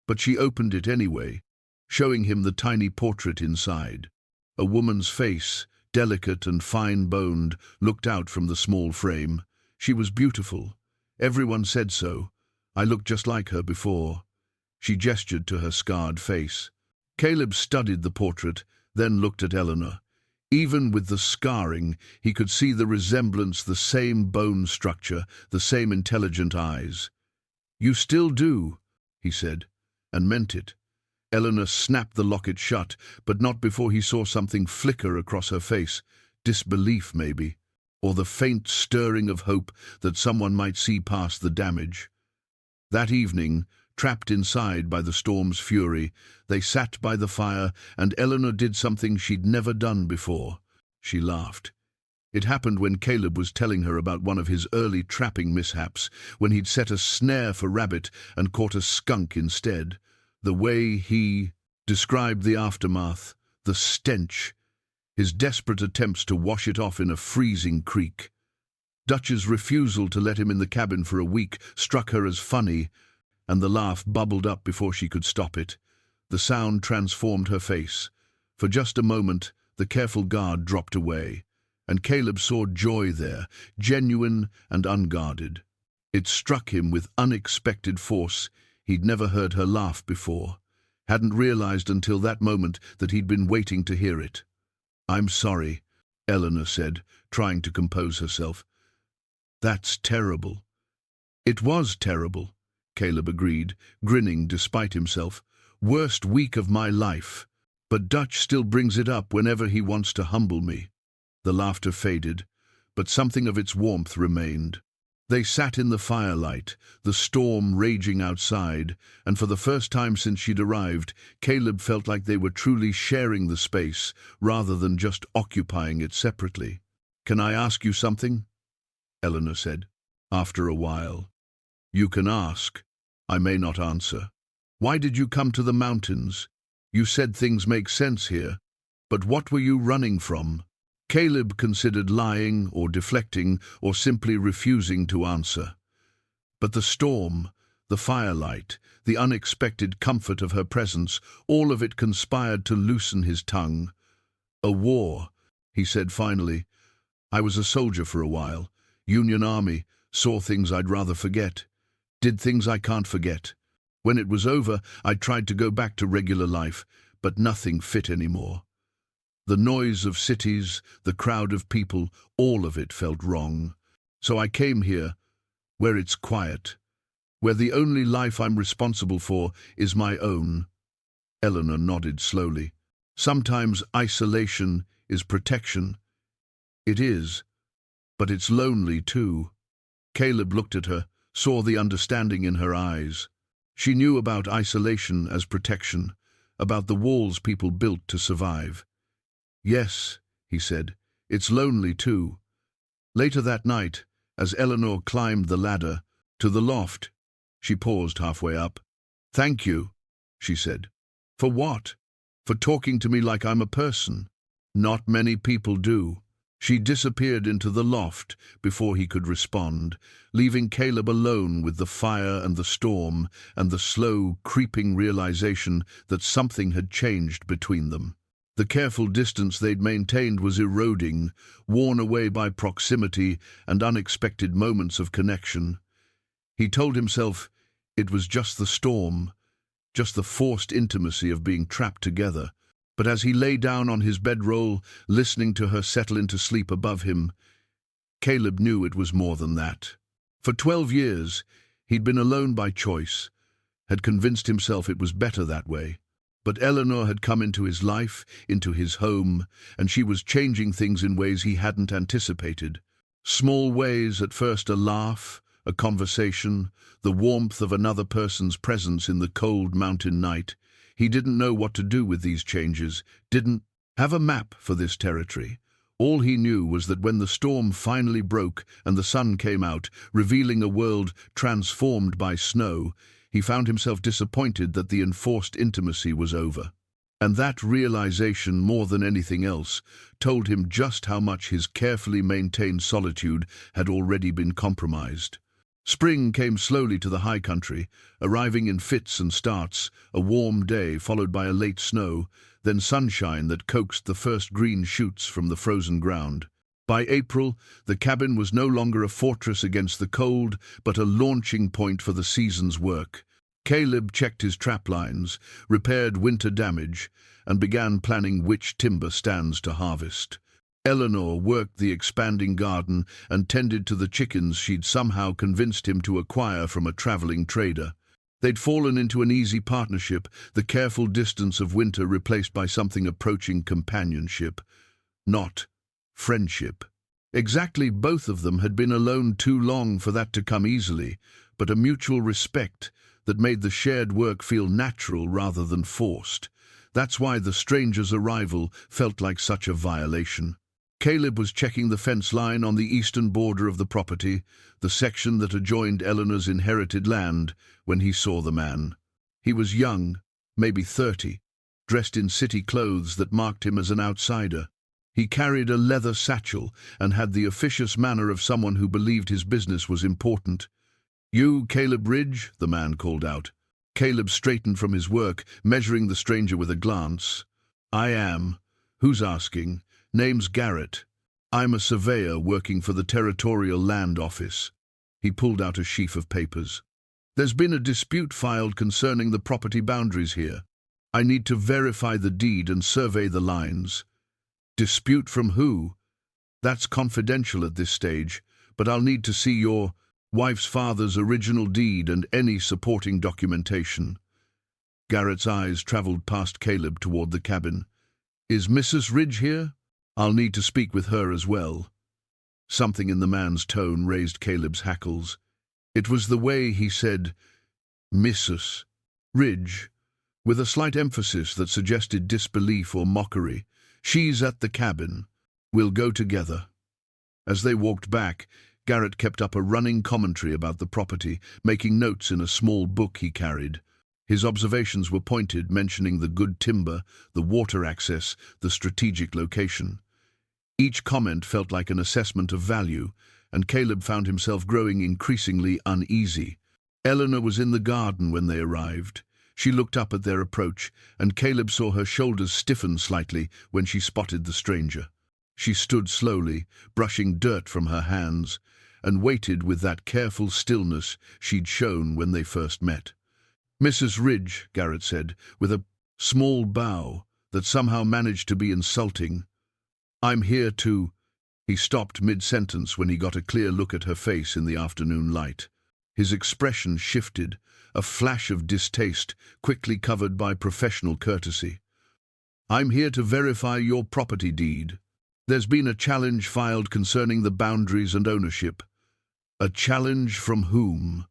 But she opened it anyway, showing him the tiny portrait inside. A woman's face, delicate and fine-boned, looked out from the small frame. She was beautiful. Everyone said so. I looked just like her before. She gestured to her scarred face. Caleb studied the portrait, then looked at Eleanor. Even with the scarring, he could see the resemblance, the same bone structure, the same intelligent eyes. "You still do," he said, and meant it. Eleanor snapped the locket shut, but not before he saw something flicker across her face. Disbelief, maybe, or the faint stirring of hope that someone might see past the damage. That evening, trapped inside by the storm's fury, they sat by the fire, and Eleanor did something she'd never done before. She laughed. It happened when Caleb was telling her about one of his early trapping mishaps, when he'd set a snare for rabbit and caught a skunk instead. The way he described the aftermath, the stench, his desperate attempts to wash it off in a freezing creek. Dutch's refusal to let him in the cabin for a week struck her as funny, and the laugh bubbled up before she could stop it. The sound transformed her face. For just a moment, the careful guard dropped away, and Caleb saw joy there, genuine and unguarded. It struck him with unexpected force. He'd never heard her laugh before, hadn't realized until that moment that he'd been waiting to hear it. "I'm sorry," Eleanor said, trying to compose herself. "That's terrible." "It was terrible," Caleb agreed, grinning despite himself. "Worst week of my life. But Dutch still brings it up whenever he wants to humble me." The laughter faded, but something of its warmth remained. They sat in the firelight, the storm raging outside, and for the first time since she'd arrived, Caleb felt like they were truly sharing the space, rather than just occupying it separately. "Can I ask you something?" Eleanor said, after a while. "You can ask. I may not answer. Why did you come to the mountains? You said things make sense here, but what were you running from?" Caleb considered lying or deflecting or simply refusing to answer. But the storm, the firelight, the unexpected comfort of her presence, all of it conspired to loosen his tongue. "A war," he said finally. "I was a soldier for a while. Union Army, saw things I'd rather forget. Did things I can't forget. When it was over, I tried to go back to regular life, but nothing fit anymore. The noise of cities, the crowd of people, all of it felt wrong. So I came here, where it's quiet, where the only life I'm responsible for is my own." Eleanor nodded slowly. "Sometimes isolation is protection." "It is, but it's lonely too." Caleb looked at her, saw the understanding in her eyes. She knew about isolation as protection, about the walls people built to survive. "Yes," he said, "it's lonely too." Later that night, as Eleanor climbed the ladder to the loft, she paused halfway up. "Thank you," she said. "For what?" "For talking to me like I'm a person." "Not many people do." She disappeared into the loft before he could respond, leaving Caleb alone with the fire and the storm and the slow, creeping realization that something had changed between them. The careful distance they'd maintained was eroding, worn away by proximity and unexpected moments of connection. He told himself it was just the storm, just the forced intimacy of being trapped together. But as he lay down on his bedroll, listening to her settle into sleep above him, Caleb knew it was more than that. For 12 years, he'd been alone by choice, had convinced himself it was better that way. But Eleanor had come into his life, into his home, and she was changing things in ways he hadn't anticipated. Small ways, at first a laugh, a conversation, the warmth of another person's presence in the cold mountain night. He didn't know what to do with these changes, didn't have a map for this territory. All he knew was that when the storm finally broke and the sun came out, revealing a world transformed by snow, he found himself disappointed that the enforced intimacy was over. And that realization, more than anything else, told him just how much his carefully maintained solitude had already been compromised. Spring came slowly to the high country, arriving in fits and starts, a warm day followed by a late snow, then sunshine that coaxed the first green shoots from the frozen ground. By April, the cabin was no longer a fortress against the cold, but a launching point for the season's work. Caleb checked his trap lines, repaired winter damage, and began planning which timber stands to harvest. Eleanor worked the expanding garden and tended to the chickens she'd somehow convinced him to acquire from a traveling trader. They'd fallen into an easy partnership, the careful distance of winter replaced by something approaching companionship, not friendship. Exactly, both of them had been alone too long for that to come easily, but a mutual respect that made the shared work feel natural rather than forced. That's why the stranger's arrival felt like such a violation. Caleb was checking the fence line on the eastern border of the property, the section that adjoined Eleanor's inherited land, when he saw the man. He was young, maybe 30, dressed in city clothes that marked him as an outsider. He carried a leather satchel and had the officious manner of someone who believed his business was important. "You, Caleb Ridge?" the man called out. Caleb straightened from his work, measuring the stranger with a glance. "I am. Who's asking?" "Name's Garrett. I'm a surveyor working for the Territorial Land Office." He pulled out a sheaf of papers. "There's been a dispute filed concerning the property boundaries here. I need to verify the deed and survey the lines." "Dispute from who?" "That's confidential at this stage, but I'll need to see your wife's father's original deed and any supporting documentation." Garrett's eyes traveled past Caleb toward the cabin. "Is Mrs. Ridge here?" "I'll need to speak with her as well." Something in the man's tone raised Caleb's hackles. It was the way he said Mrs. Ridge, with a slight emphasis that suggested disbelief or mockery. "She's at the cabin. We'll go together." As they walked back, Garrett kept up a running commentary about the property, making notes in a small book he carried. His observations were pointed, mentioning the good timber, the water access, the strategic location. Each comment felt like an assessment of value, and Caleb found himself growing increasingly uneasy. Eleanor was in the garden when they arrived. She looked up at their approach, and Caleb saw her shoulders stiffen slightly when she spotted the stranger. She stood slowly, brushing dirt from her hands, and waited with that careful stillness she'd shown when they first met. "Mrs. Ridge," Garrett said, with a small bow that somehow managed to be insulting. "I'm here to—" He stopped mid-sentence when he got a clear look at her face in the afternoon light. His expression shifted, a flash of distaste quickly covered by professional courtesy. "I'm here to verify your property deed. There's been a challenge filed concerning the boundaries and ownership." "A challenge from whom?"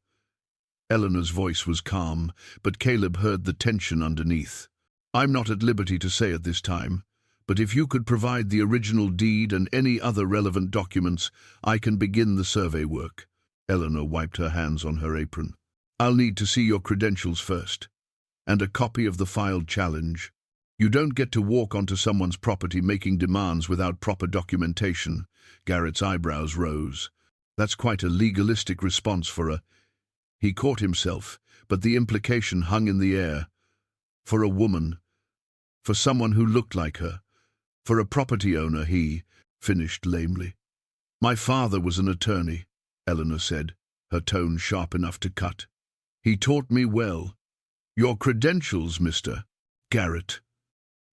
Eleanor's voice was calm, but Caleb heard the tension underneath. "I'm not at liberty to say at this time, but if you could provide the original deed and any other relevant documents, I can begin the survey work." Eleanor wiped her hands on her apron. "I'll need to see your credentials first, and a copy of the filed challenge. You don't get to walk onto someone's property making demands without proper documentation." Garrett's eyebrows rose. "That's quite a legalistic response for a—" He caught himself, but the implication hung in the air. "For a woman. For someone who looked like her. For a property owner," he finished lamely. "My father was an attorney," Eleanor said, her tone sharp enough to cut. "He taught me well. Your credentials, Mr. Garrett."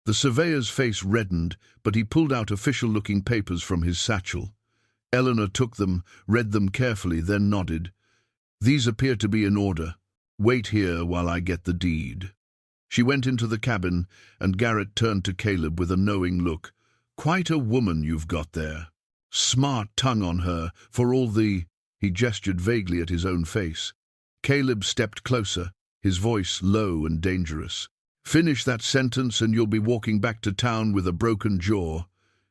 The surveyor's face reddened, but he pulled out official-looking papers from his satchel. Eleanor took them, read them carefully, then nodded. "These appear to be in order. Wait here while I get the deed." She went into the cabin, and Garrett turned to Caleb with a knowing look. "Quite a woman you've got there. Smart tongue on her, for all the—" He gestured vaguely at his own face. Caleb stepped closer, his voice low and dangerous. "Finish that sentence and you'll be walking back to town with a broken jaw."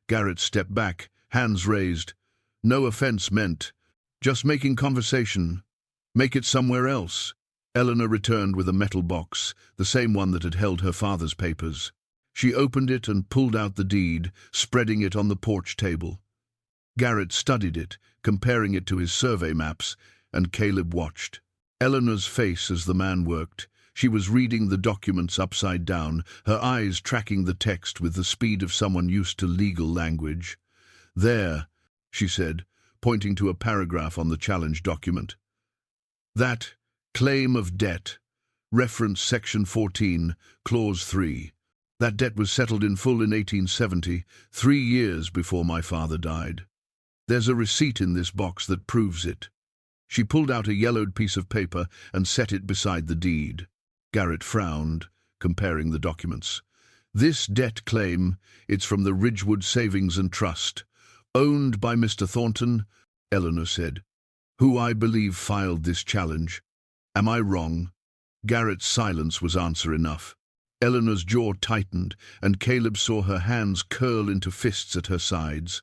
Garrett stepped back, hands raised. "No offense meant. Just making conversation. Make it somewhere else." Eleanor returned with a metal box, the same one that had held her father's papers. She opened it and pulled out the deed, spreading it on the porch table. Garrett studied it, comparing it to his survey maps, and Caleb watched. Eleanor's face as the man worked. She was reading the documents upside down, her eyes tracking the text with the speed of someone used to legal language. "There," she said, pointing to a paragraph on the challenge document. "That claim of debt, reference section 14, clause 3. That debt was settled in full in 1870, 3 years before my father died. There's a receipt in this box that proves it." She pulled out a yellowed piece of paper and set it beside the deed. Garrett frowned, comparing the documents. "This debt claim, it's from the Ridgewood Savings and Trust, owned by Mr. Thornton," Eleanor said, "who I believe filed this challenge. Am I wrong?" Garrett's silence was answer enough. Eleanor's jaw tightened, and Caleb saw her hands curl into fists at her sides.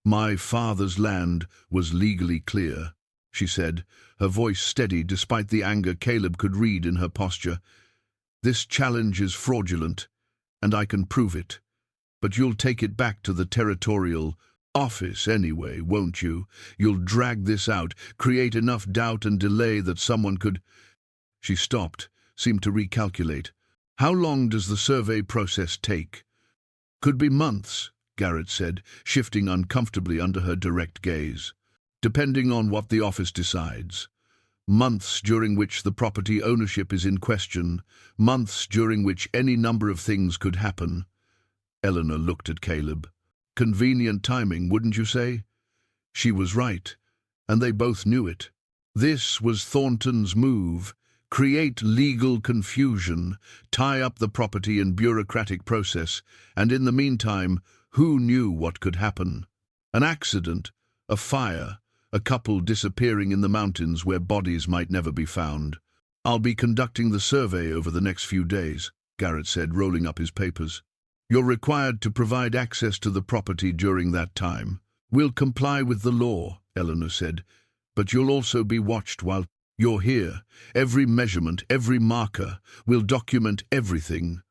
"My father's land was legally clear," she said, her voice steady despite the anger Caleb could read in her posture. "This challenge is fraudulent, and I can prove it. But you'll take it back to the Territorial Office anyway, won't you? You'll drag this out, create enough doubt and delay that someone could—" She stopped, seemed to recalculate. "How long does the survey process take?" "Could be months," Garrett said, shifting uncomfortably under her direct gaze. "Depending on what the office decides. Months during which the property ownership is in question, months during which any number of things could happen." Eleanor looked at Caleb. Convenient timing, wouldn't you say? She was right, and they both knew it. This was Thornton's move: create legal confusion, tie up the property in bureaucratic process, and in the meantime, who knew what could happen? An accident, a fire, a couple disappearing in the mountains where bodies might never be found. "I'll be conducting the survey over the next few days," Garrett said, rolling up his papers. "You're required to provide access to the property during that time." "We'll comply with the law," Eleanor said, "but you'll also be watched while you're here. Every measurement, every marker. We'll document everything."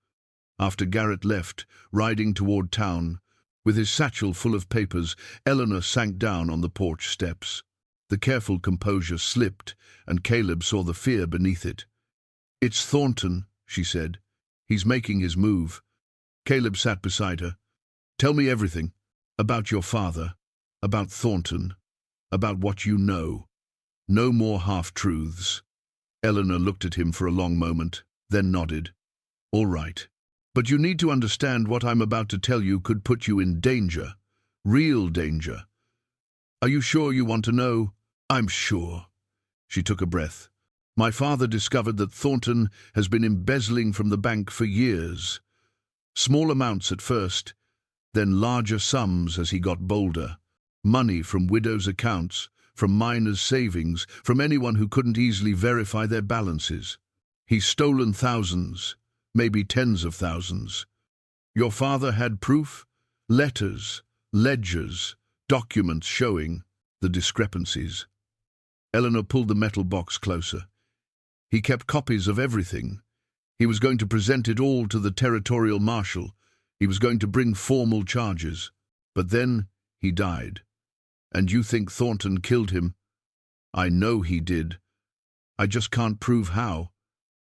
After Garrett left, riding toward town, with his satchel full of papers, Eleanor sank down on the porch steps. The careful composure slipped, and Caleb saw the fear beneath it. "It's Thornton," she said. "He's making his move." Caleb sat beside her. "Tell me everything. About your father. About Thornton. About what you know. No more half-truths." Eleanor looked at him for a long moment, then nodded. "All right. But you need to understand what I'm about to tell you could put you in danger. Real danger. Are you sure you want to know?" "I'm sure." She took a breath. "My father discovered that Thornton has been embezzling from the bank for years. Small amounts at first, then larger sums as he got bolder. Money from widows' accounts, from miners' savings, from anyone who couldn't easily verify their balances. He's stolen thousands, maybe tens of thousands. Your father had proof? Letters, ledgers, documents showing the discrepancies." Eleanor pulled the metal box closer. "He kept copies of everything. He was going to present it all to the territorial marshal. He was going to bring formal charges. But then he died. And you think Thornton killed him?" "I know he did. I just can't prove how."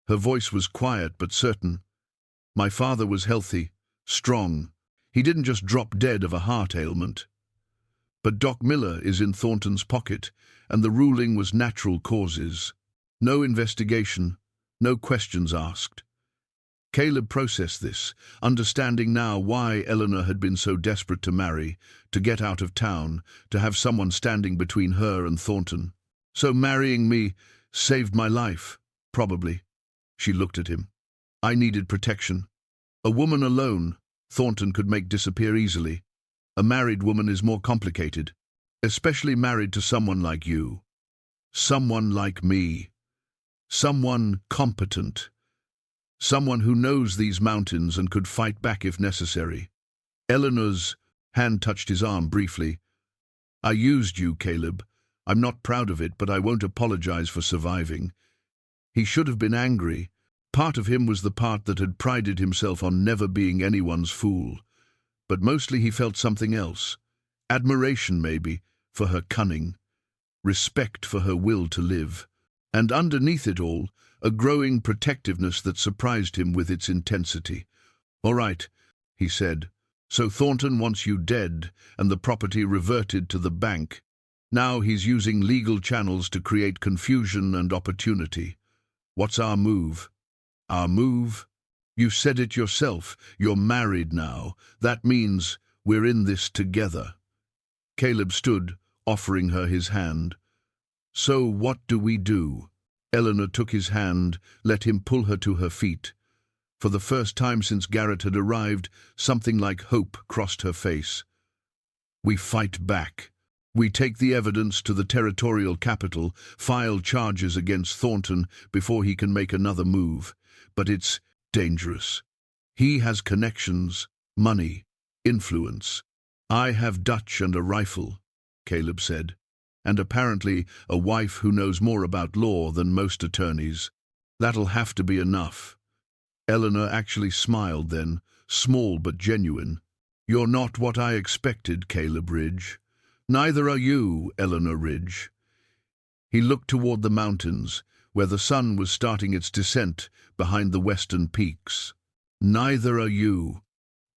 Her voice was quiet but certain. "My father was healthy, strong. He didn't just drop dead of a heart ailment. But Doc Miller is in Thornton's pocket, and the ruling was natural causes. No investigation, no questions asked." Caleb processed this, understanding now why Eleanor had been so desperate to marry, to get out of town, to have someone standing between her and Thornton. "So marrying me saved my life, probably." She looked at him. "I needed protection. A woman alone, Thornton could make disappear easily. A married woman is more complicated, especially married to someone like you. Someone like me. Someone competent. Someone who knows these mountains and could fight back if necessary." Eleanor's hand touched his arm briefly. "I used you, Caleb. I'm not proud of it, but I won't apologize for surviving." He should have been angry. Part of him was the part that had prided himself on never being anyone's fool. But mostly he felt something else. Admiration, maybe, for her cunning. Respect for her will to live. And underneath it all, a growing protectiveness that surprised him with its intensity. "All right," he said. "So Thornton wants you dead, and the property reverted to the bank. Now he's using legal channels to create confusion and opportunity. What's our move?" "Our move? You said it yourself. You're married now. That means we're in this together." Caleb stood, offering her his hand. "So what do we do?" Eleanor took his hand, let him pull her to her feet. For the first time since Garrett had arrived, something like hope crossed her face. "We fight back. We take the evidence to the territorial capital, file charges against Thornton before he can make another move. But it's dangerous. He has connections, money, influence. I have Dutch and a rifle," Caleb said, "and apparently a wife who knows more about law than most attorneys. That'll have to be enough." Eleanor actually smiled then, small but genuine. You're not what I expected, Caleb Ridge. Neither are you, Eleanor Ridge. He looked toward the mountains, where the sun was starting its descent behind the western peaks. Neither are you.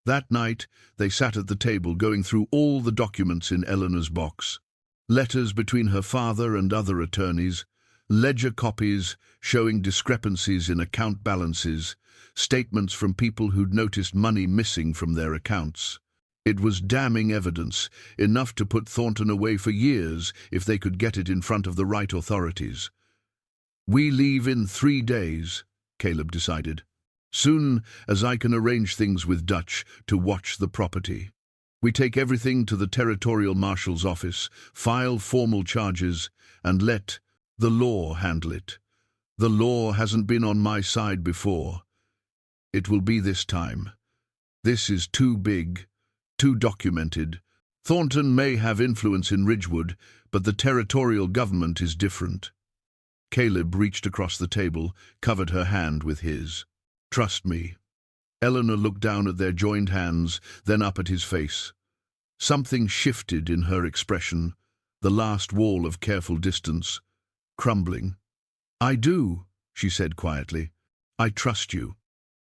That night, they sat at the table going through all the documents in Eleanor's box. Letters between her father and other attorneys, ledger copies showing discrepancies in account balances, statements from people who'd noticed money missing from their accounts. It was damning evidence, enough to put Thornton away for years if they could get it in front of the right authorities. We leave in 3 days, Caleb decided. Soon as I can arrange things with Dutch to watch the property. We take everything to the territorial marshal's office, file formal charges, and let the law handle it. The law hasn't been on my side before. It will be this time. This is too big, too documented. Thornton may have influence in Ridgewood, but the territorial government is different. Caleb reached across the table, covered her hand with his. Trust me. Eleanor looked down at their joined hands, then up at his face. Something shifted in her expression, the last wall of careful distance, crumbling. I do, she said quietly. I trust you.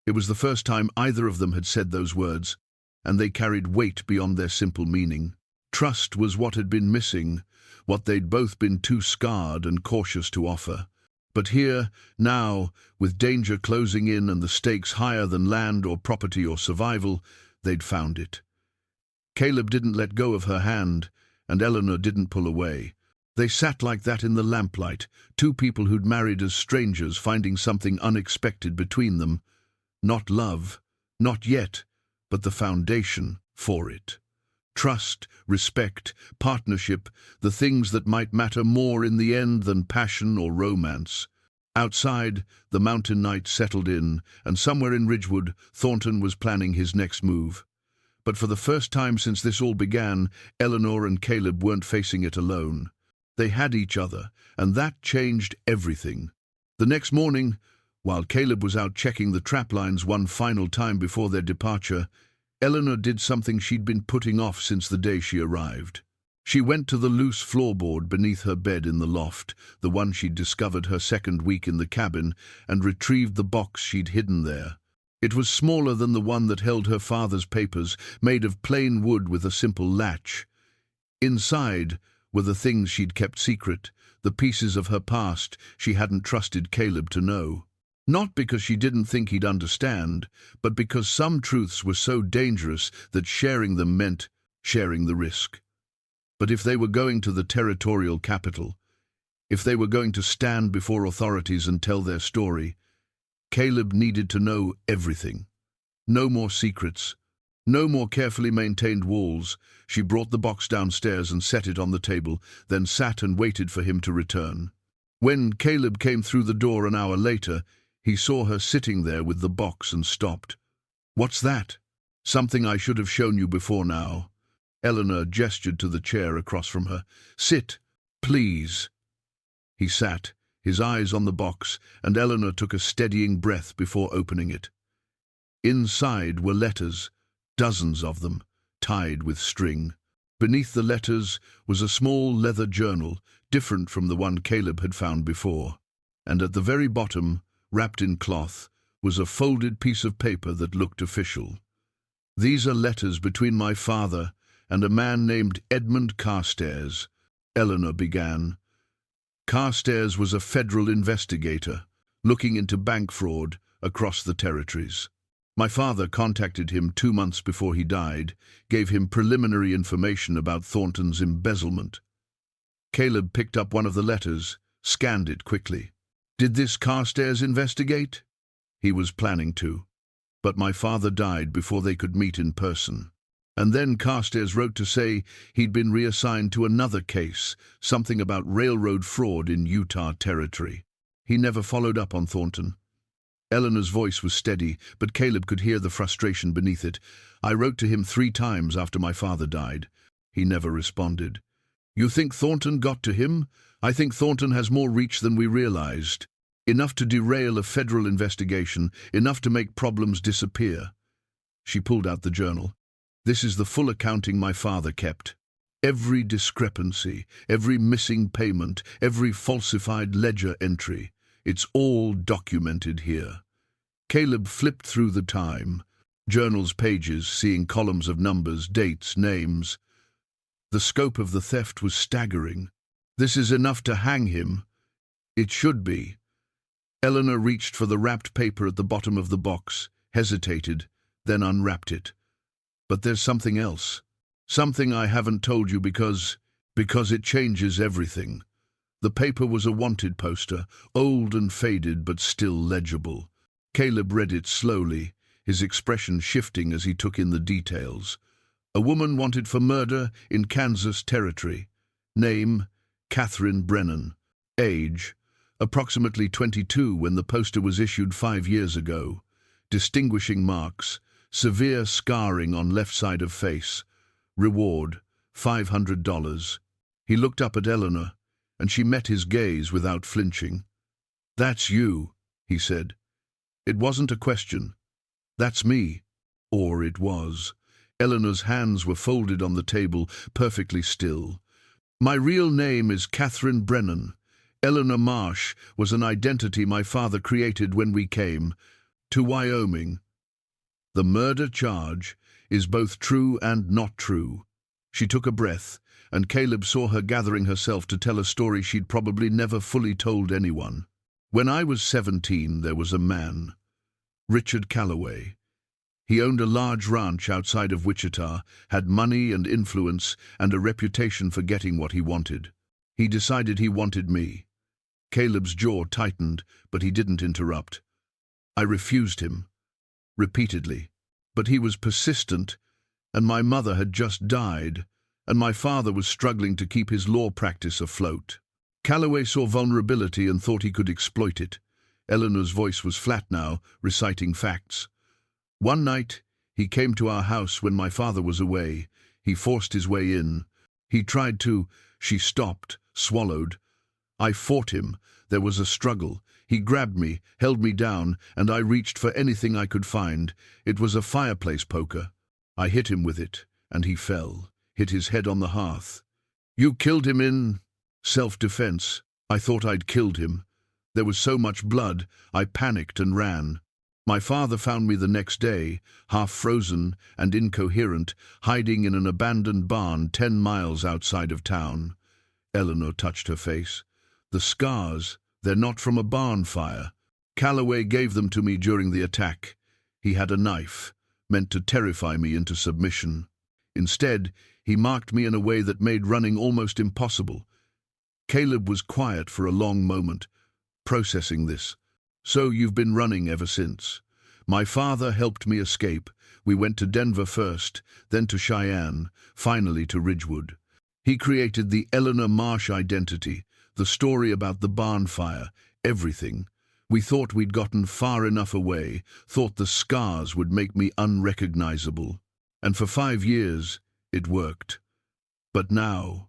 It was the first time either of them had said those words, and they carried weight beyond their simple meaning. Trust was what had been missing, what they'd both been too scarred and cautious to offer. But here, now, with danger closing in and the stakes higher than land or property or survival, they'd found it. Caleb didn't let go of her hand, and Eleanor didn't pull away. They sat like that in the lamplight, two people who'd married as strangers finding something unexpected between them. Not love, not yet, but the foundation for it. Trust, respect, partnership, the things that might matter more in the end than passion or romance. Outside, the mountain night settled in, and somewhere in Ridgewood, Thornton was planning his next move. But for the first time since this all began, Eleanor and Caleb weren't facing it alone. They had each other, and that changed everything. The next morning, while Caleb was out checking the trap lines one final time before their departure, Eleanor did something she'd been putting off since the day she arrived. She went to the loose floorboard beneath her bed in the loft, the one she'd discovered her second week in the cabin, and retrieved the box she'd hidden there. It was smaller than the one that held her father's papers, made of plain wood with a simple latch. Inside were the things she'd kept secret, the pieces of her past she hadn't trusted Caleb to know. Not because she didn't think he'd understand, but because some truths were so dangerous that sharing them meant sharing the risk. But if they were going to the territorial capital, if they were going to stand before authorities and tell their story, Caleb needed to know everything. No more secrets, no more carefully maintained walls. She brought the box downstairs and set it on the table, then sat and waited for him to return. When Caleb came through the door an hour later, he saw her sitting there with the box and stopped. "What's that?" "Something I should have shown you before now." Eleanor gestured to the chair across from her. "Sit, please." He sat, his eyes on the box, and Eleanor took a steadying breath before opening it. Inside were letters, dozens of them, tied with string. Beneath the letters was a small leather journal, different from the one Caleb had found before. And at the very bottom, wrapped in cloth, was a folded piece of paper that looked official. "These are letters between my father and a man named Edmund Carstairs," Eleanor began. Carstairs was a federal investigator, looking into bank fraud across the territories. My father contacted him 2 months before he died, gave him preliminary information about Thornton's embezzlement. Caleb picked up one of the letters, scanned it quickly. "Did this Carstairs investigate?" "He was planning to. But my father died before they could meet in person. And then Carstairs wrote to say he'd been reassigned to another case, something about railroad fraud in Utah territory. He never followed up on Thornton." Eleanor's voice was steady, but Caleb could hear the frustration beneath it. "I wrote to him 3 times after my father died. He never responded." "You think Thornton got to him?" "I think Thornton has more reach than we realized. Enough to derail a federal investigation, enough to make problems disappear." She pulled out the journal. This is the full accounting my father kept. Every discrepancy, every missing payment, every falsified ledger entry. It's all documented here. Caleb flipped through the time, journal's pages, seeing columns of numbers, dates, names. The scope of the theft was staggering. This is enough to hang him. It should be. Eleanor reached for the wrapped paper at the bottom of the box, hesitated, then unwrapped it. But there's something else. Something I haven't told you because it changes everything. The paper was a wanted poster, old and faded but still legible. Caleb read it slowly, his expression shifting as he took in the details. A woman wanted for murder in Kansas Territory. Name, Catherine Brennan. Age, approximately 22 when the poster was issued 5 years ago. Distinguishing marks, severe scarring on left side of face. Reward, $500. He looked up at Eleanor, and she met his gaze without flinching. "That's you," he said. It wasn't a question. "That's me." Or it was. Eleanor's hands were folded on the table, perfectly still. "My real name is Catherine Brennan. Eleanor Marsh was an identity my father created when we came to Wyoming. The murder charge is both true and not true." She took a breath, and Caleb saw her gathering herself to tell a story she'd probably never fully told anyone. "When I was 17, there was a man, Richard Calloway. He owned a large ranch outside of Wichita, had money and influence, and a reputation for getting what he wanted. He decided he wanted me." Caleb's jaw tightened, but he didn't interrupt. "I refused him, repeatedly. But he was persistent, and my mother had just died, and my father was struggling to keep his law practice afloat. Calloway saw vulnerability and thought he could exploit it." Eleanor's voice was flat now, reciting facts. "One night, he came to our house when my father was away. He forced his way in. He tried to—" She stopped, swallowed. "I fought him. There was a struggle. He grabbed me, held me down, and I reached for anything I could find. It was a fireplace poker. I hit him with it, and he fell, hit his head on the hearth. You killed him in self-defense. I thought I'd killed him. There was so much blood, I panicked and ran. My father found me the next day, half frozen and incoherent, hiding in an abandoned barn 10 miles outside of town." Eleanor touched her face. "The scars, they're not from a barn fire. Calloway gave them to me during the attack. He had a knife, meant to terrify me into submission. Instead, he marked me in a way that made running almost impossible." Caleb was quiet for a long moment, processing this. "So you've been running ever since." "My father helped me escape. We went to Denver first, then to Cheyenne, finally to Ridgewood. He created the Eleanor Marsh identity, the story about the barn fire, everything. We thought we'd gotten far enough away, thought the scars would make me unrecognizable. And for 5 years, it worked. But now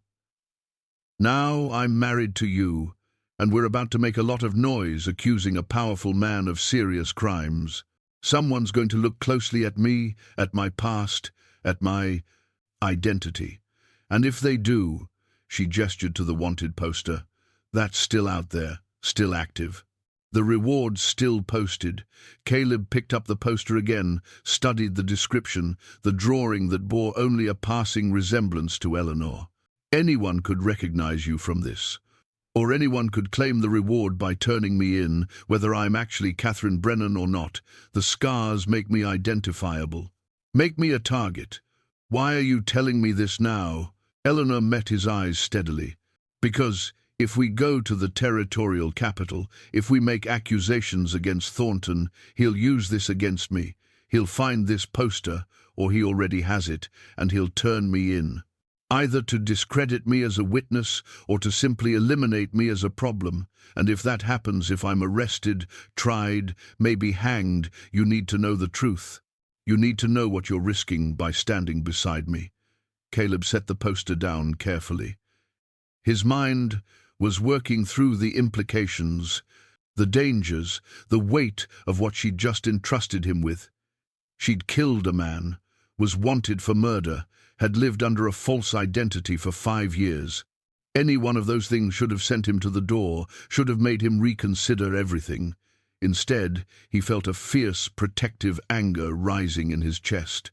I'm married to you, and we're about to make a lot of noise accusing a powerful man of serious crimes. Someone's going to look closely at me, at my past, at my identity. And if they do," she gestured to the wanted poster, "that's still out there, still active. The reward's still posted." Caleb picked up the poster again, studied the description, the drawing that bore only a passing resemblance to Eleanor. "Anyone could recognize you from this. Or anyone could claim the reward by turning me in, whether I'm actually Catherine Brennan or not. The scars make me identifiable. Make me a target. Why are you telling me this now?" Eleanor met his eyes steadily. "Because if we go to the territorial capital, if we make accusations against Thornton, he'll use this against me. He'll find this poster, or he already has it, and he'll turn me in. Either to discredit me as a witness or to simply eliminate me as a problem. And if that happens, if I'm arrested, tried, maybe hanged, you need to know the truth. You need to know what you're risking by standing beside me." Caleb set the poster down carefully. His mind was working through the implications, the dangers, the weight of what she'd just entrusted him with. She'd killed a man, was wanted for murder, had lived under a false identity for 5 years. Any one of those things should have sent him to the door, should have made him reconsider everything. Instead, he felt a fierce, protective anger rising in his chest.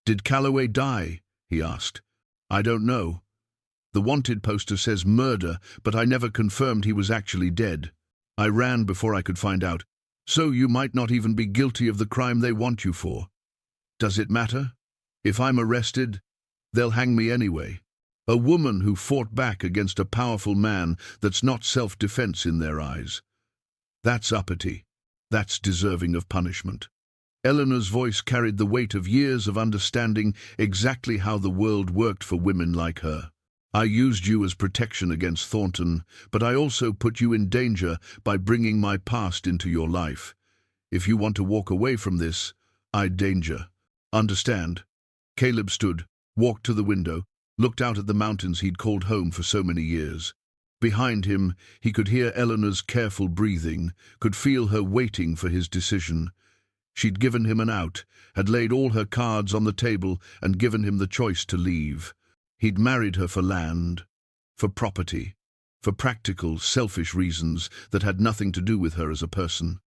"Did Calloway die?" he asked. "I don't know. The wanted poster says murder, but I never confirmed he was actually dead. I ran before I could find out. So you might not even be guilty of the crime they want you for. Does it matter? If I'm arrested, they'll hang me anyway. A woman who fought back against a powerful man, that's not self-defense in their eyes. That's uppity. That's deserving of punishment." Eleanor's voice carried the weight of years of understanding exactly how the world worked for women like her. "I used you as protection against Thornton, but I also put you in danger by bringing my past into your life. If you want to walk away from this, I'd danger. Understand?" Caleb stood, walked to the window, looked out at the mountains he'd called home for so many years. Behind him, he could hear Eleanor's careful breathing, could feel her waiting for his decision. She'd given him an out, had laid all her cards on the table and given him the choice to leave. He'd married her for land, for property, for practical, selfish reasons that had nothing to do with her as a person.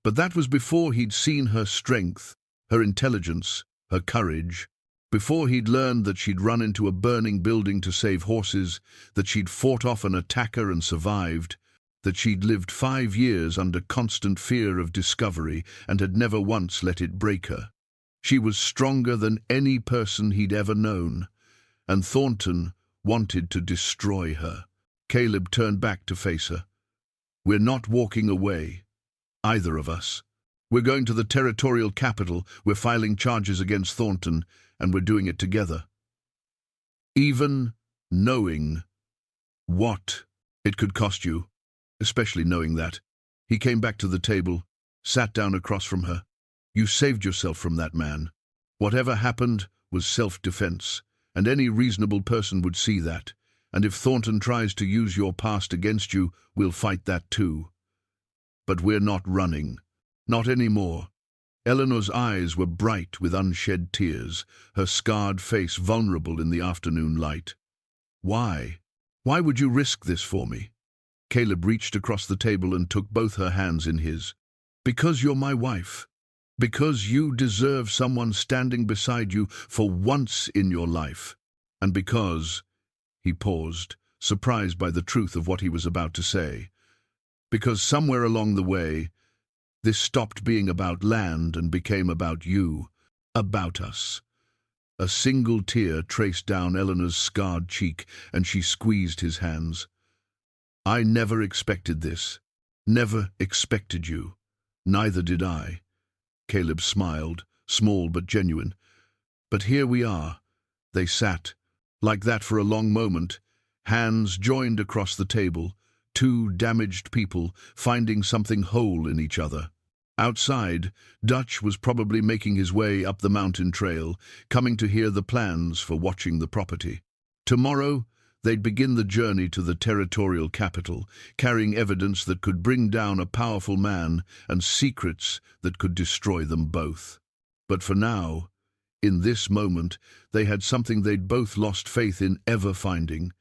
But that was before he'd seen her strength, her intelligence, her courage, before he'd learned that she'd run into a burning building to save horses, that she'd fought off an attacker and survived, that she'd lived 5 years under constant fear of discovery and had never once let it break her. She was stronger than any person he'd ever known, and Thornton wanted to destroy her. Caleb turned back to face her. "We're not walking away, either of us. We're going to the territorial capital, we're filing charges against Thornton, and we're doing it together. Even knowing what it could cost you, especially knowing that." He came back to the table, sat down across from her. "You saved yourself from that man. Whatever happened was self-defense, and any reasonable person would see that. And if Thornton tries to use your past against you, we'll fight that too. But we're not running. Not anymore." Eleanor's eyes were bright with unshed tears, her scarred face vulnerable in the afternoon light. "Why? Why would you risk this for me?" Caleb reached across the table and took both her hands in his. "Because you're my wife. Because you deserve someone standing beside you for once in your life. And because—" he paused, surprised by the truth of what he was about to say. "Because somewhere along the way, this stopped being about land and became about you, about us." A single tear traced down Eleanor's scarred cheek, and she squeezed his hands. "I never expected this. Never expected you. Neither did I." Caleb smiled, small but genuine. "But here we are." They sat, like that for a long moment, hands joined across the table, two damaged people finding something whole in each other. Outside, Dutch was probably making his way up the mountain trail, coming to hear the plans for watching the property. Tomorrow, they'd begin the journey to the territorial capital, carrying evidence that could bring down a powerful man and secrets that could destroy them both. But for now, in this moment, they had something they'd both lost faith in ever finding.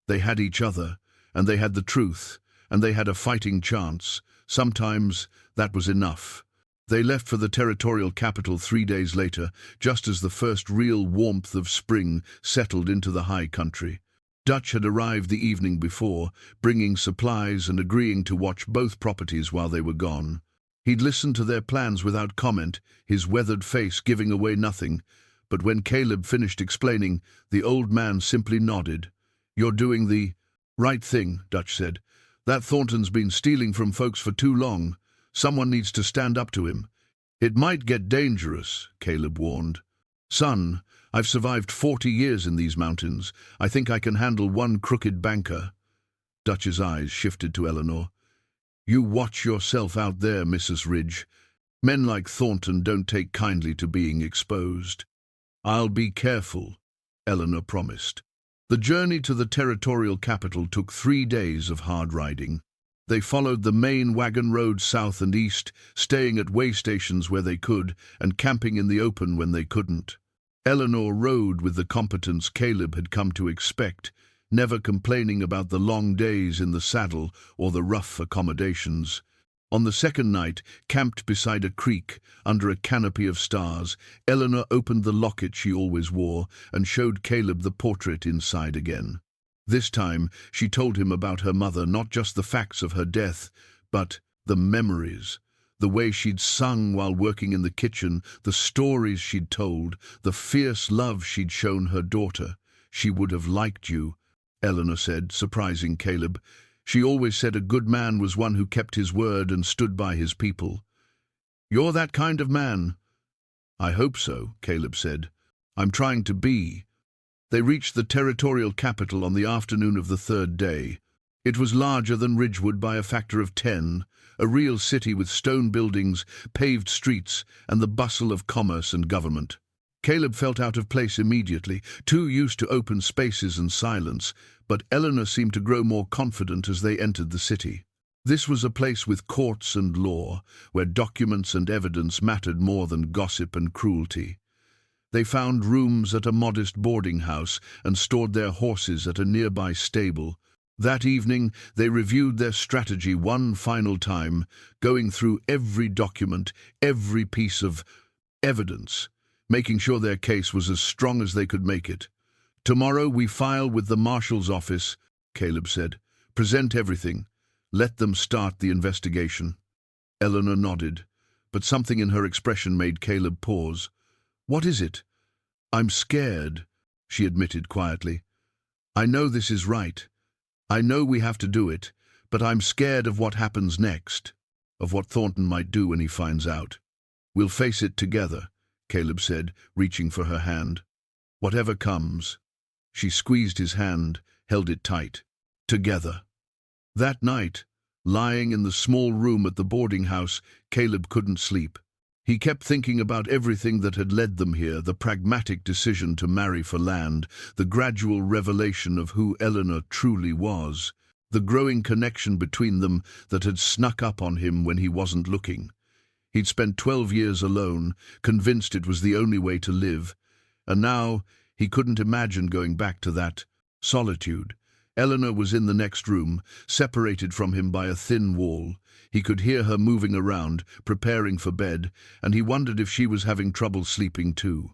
They had each other, and they had the truth, and they had a fighting chance. Sometimes that was enough. They left for the territorial capital 3 days later, just as the first real warmth of spring settled into the high country. Dutch had arrived the evening before, bringing supplies and agreeing to watch both properties while they were gone. He'd listened to their plans without comment, his weathered face giving away nothing. But when Caleb finished explaining, the old man simply nodded. "You're doing the right thing," Dutch said. "That Thornton's been stealing from folks for too long. Someone needs to stand up to him." "It might get dangerous," Caleb warned. "Son, I've survived 40 years in these mountains. I think I can handle one crooked banker." Dutch's eyes shifted to Eleanor. "You watch yourself out there, Mrs. Ridge. Men like Thornton don't take kindly to being exposed." "I'll be careful," Eleanor promised. The journey to the territorial capital took 3 days of hard riding. They followed the main wagon road south and east, staying at way stations where they could and camping in the open when they couldn't. Eleanor rode with the competence Caleb had come to expect, never complaining about the long days in the saddle or the rough accommodations. On the second night, camped beside a creek, under a canopy of stars, Eleanor opened the locket she always wore and showed Caleb the portrait inside again. This time, she told him about her mother, not just the facts of her death, but the memories. The way she'd sung while working in the kitchen, the stories she'd told, the fierce love she'd shown her daughter. "She would have liked you," Eleanor said, surprising Caleb. "She always said a good man was one who kept his word and stood by his people." "You're that kind of man." "I hope so," Caleb said. "I'm trying to be." They reached the territorial capital on the afternoon of the third day. It was larger than Ridgewood by a factor of 10, a real city with stone buildings, paved streets, and the bustle of commerce and government. Caleb felt out of place immediately, too used to open spaces and silence, but Eleanor seemed to grow more confident as they entered the city. This was a place with courts and law, where documents and evidence mattered more than gossip and cruelty. They found rooms at a modest boarding house and stored their horses at a nearby stable. That evening, they reviewed their strategy one final time, going through every document, every piece of evidence, making sure their case was as strong as they could make it. "Tomorrow we file with the marshal's office," Caleb said. "Present everything. Let them start the investigation." Eleanor nodded, but something in her expression made Caleb pause. "What is it?" "I'm scared," she admitted quietly. "I know this is right. I know we have to do it, but I'm scared of what happens next, of what Thornton might do when he finds out." "We'll face it together," Caleb said, reaching for her hand. "Whatever comes." She squeezed his hand, held it tight. "Together." That night, lying in the small room at the boarding house, Caleb couldn't sleep. He kept thinking about everything that had led them here, the pragmatic decision to marry for land, the gradual revelation of who Eleanor truly was, the growing connection between them that had snuck up on him when he wasn't looking. He'd spent 12 years alone, convinced it was the only way to live, and now he couldn't imagine going back to that solitude. Eleanor was in the next room, separated from him by a thin wall. He could hear her moving around, preparing for bed, and he wondered if she was having trouble sleeping too.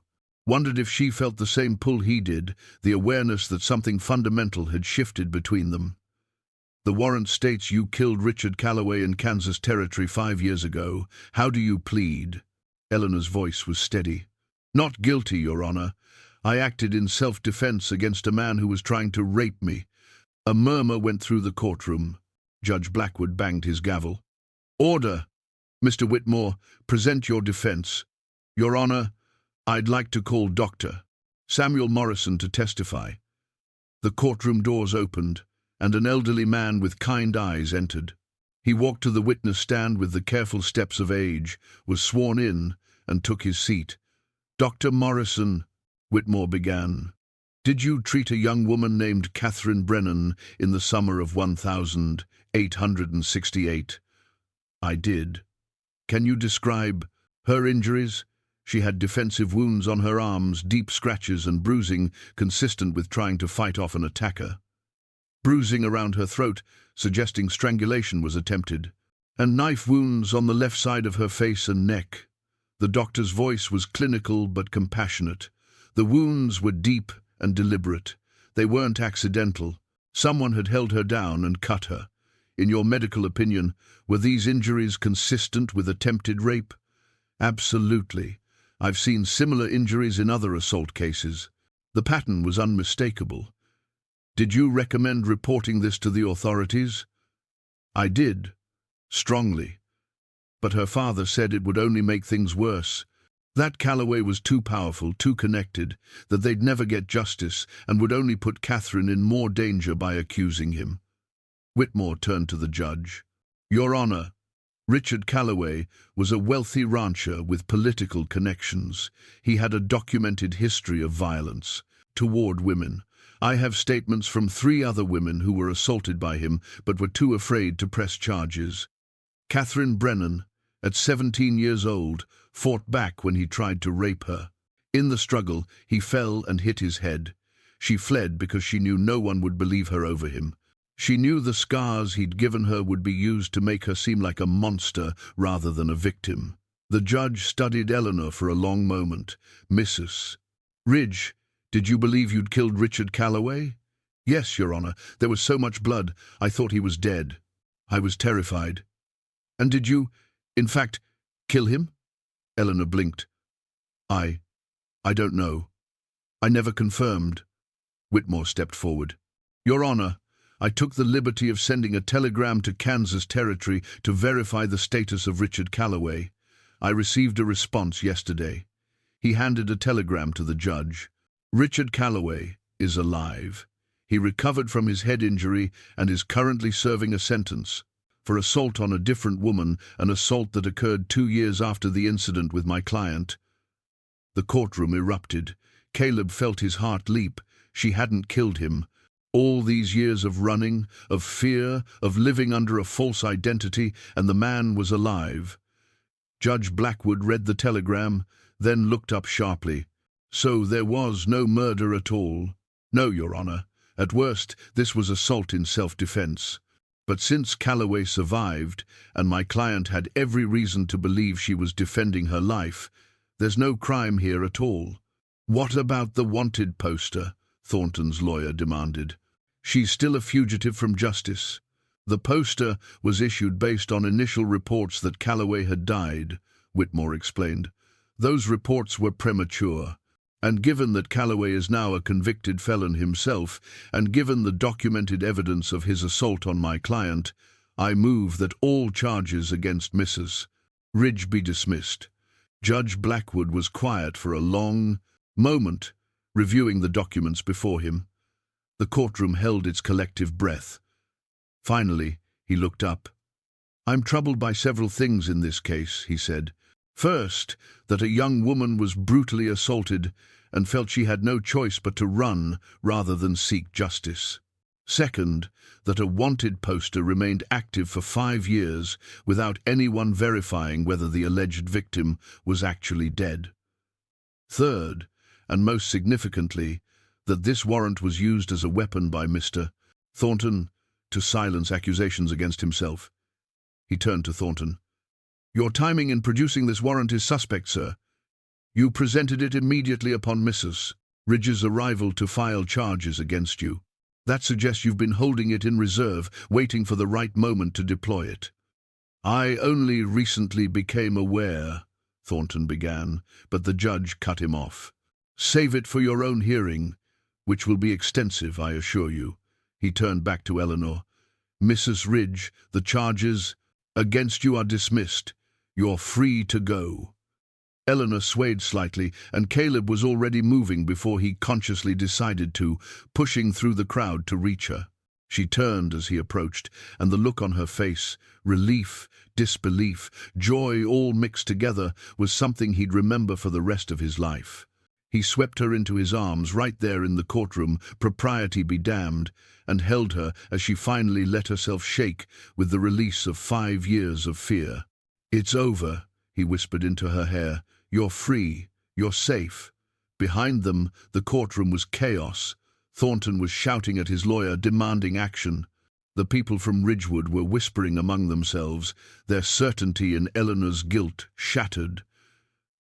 Wondered if she felt the same pull he did, the awareness that something fundamental had shifted between them. "The warrant states you killed Richard Calloway in Kansas Territory 5 years ago. How do you plead?" Eleanor's voice was steady. "Not guilty, Your Honor. I acted in self-defense against a man who was trying to rape me." A murmur went through the courtroom. Judge Blackwood banged his gavel. "Order! Mr. Whitmore, present your defense." "Your Honor, I'd like to call Dr. Samuel Morrison to testify." The courtroom doors opened, and an elderly man with kind eyes entered. He walked to the witness stand with the careful steps of age, was sworn in, and took his seat. "Dr. Morrison," Whitmore began, "did you treat a young woman named Catherine Brennan in the summer of 1868? "I did." "Can you describe her injuries?" "She had defensive wounds on her arms, deep scratches and bruising consistent with trying to fight off an attacker. Bruising around her throat, suggesting strangulation was attempted. And knife wounds on the left side of her face and neck." The doctor's voice was clinical but compassionate. "The wounds were deep and deliberate. They weren't accidental. Someone had held her down and cut her. In your medical opinion, were these injuries consistent with attempted rape?" "Absolutely. I've seen similar injuries in other assault cases. The pattern was unmistakable." "Did you recommend reporting this to the authorities?" "I did. Strongly. But her father said it would only make things worse. That Calloway was too powerful, too connected, that they'd never get justice and would only put Catherine in more danger by accusing him." Whitmore turned to the judge. "Your Honor, Richard Calloway was a wealthy rancher with political connections. He had a documented history of violence toward women. I have statements from 3 other women who were assaulted by him but were too afraid to press charges. Catherine Brennan, at 17 years old, fought back when he tried to rape her. In the struggle, he fell and hit his head. She fled because she knew no one would believe her over him. She knew the scars he'd given her would be used to make her seem like a monster rather than a victim. The judge studied Eleanor for a long moment. "Mrs. Ridge, did you believe you'd killed Richard Calloway?" "Yes, Your Honor. There was so much blood, I thought he was dead. I was terrified." "And did you, in fact, kill him?" Eleanor blinked. I don't know. I never confirmed." Whitmore stepped forward. "Your Honor, I took the liberty of sending a telegram to Kansas Territory to verify the status of Richard Calloway. I received a response yesterday." He handed a telegram to the judge. "Richard Calloway is alive. He recovered from his head injury and is currently serving a sentence for assault on a different woman, an assault that occurred 2 years after the incident with my client." The courtroom erupted. Caleb felt his heart leap. She hadn't killed him. All these years of running, of fear, of living under a false identity, and the man was alive. Judge Blackwood read the telegram, then looked up sharply. "So there was no murder at all?" "No, Your Honor. At worst, this was assault in self-defense. But since Calloway survived, and my client had every reason to believe she was defending her life, there's no crime here at all." "What about the wanted poster?" Thornton's lawyer demanded. "She's still a fugitive from justice. The poster was issued based on initial reports that Calloway had died," Whitmore explained. "Those reports were premature. And given that Calloway is now a convicted felon himself, and given the documented evidence of his assault on my client, I move that all charges against Mrs. Ridge be dismissed." Judge Blackwood was quiet for a long moment, reviewing the documents before him. The courtroom held its collective breath. Finally, he looked up. "I'm troubled by several things in this case," he said. "First, that a young woman was brutally assaulted and felt she had no choice but to run rather than seek justice. Second, that a wanted poster remained active for 5 years without anyone verifying whether the alleged victim was actually dead. Third, and most significantly, that this warrant was used as a weapon by Mr. Thornton to silence accusations against himself." He turned to Thornton. "Your timing in producing this warrant is suspect, sir. You presented it immediately upon Mrs. Ridge's arrival to file charges against you. That suggests you've been holding it in reserve, waiting for the right moment to deploy it." "I only recently became aware," Thornton began, but the judge cut him off. "Save it for your own hearing, which will be extensive, I assure you." He turned back to Eleanor. "Mrs. Ridge, the charges against you are dismissed. You're free to go." Eleanor swayed slightly, and Caleb was already moving before he consciously decided to, pushing through the crowd to reach her. She turned as he approached, and the look on her face, relief, disbelief, joy all mixed together, was something he'd remember for the rest of his life. He swept her into his arms right there in the courtroom, propriety be damned, and held her as she finally let herself shake with the release of 5 years of fear. "It's over," he whispered into her hair. "You're free. You're safe." Behind them, the courtroom was chaos. Thornton was shouting at his lawyer, demanding action. The people from Ridgewood were whispering among themselves, their certainty in Eleanor's guilt shattered.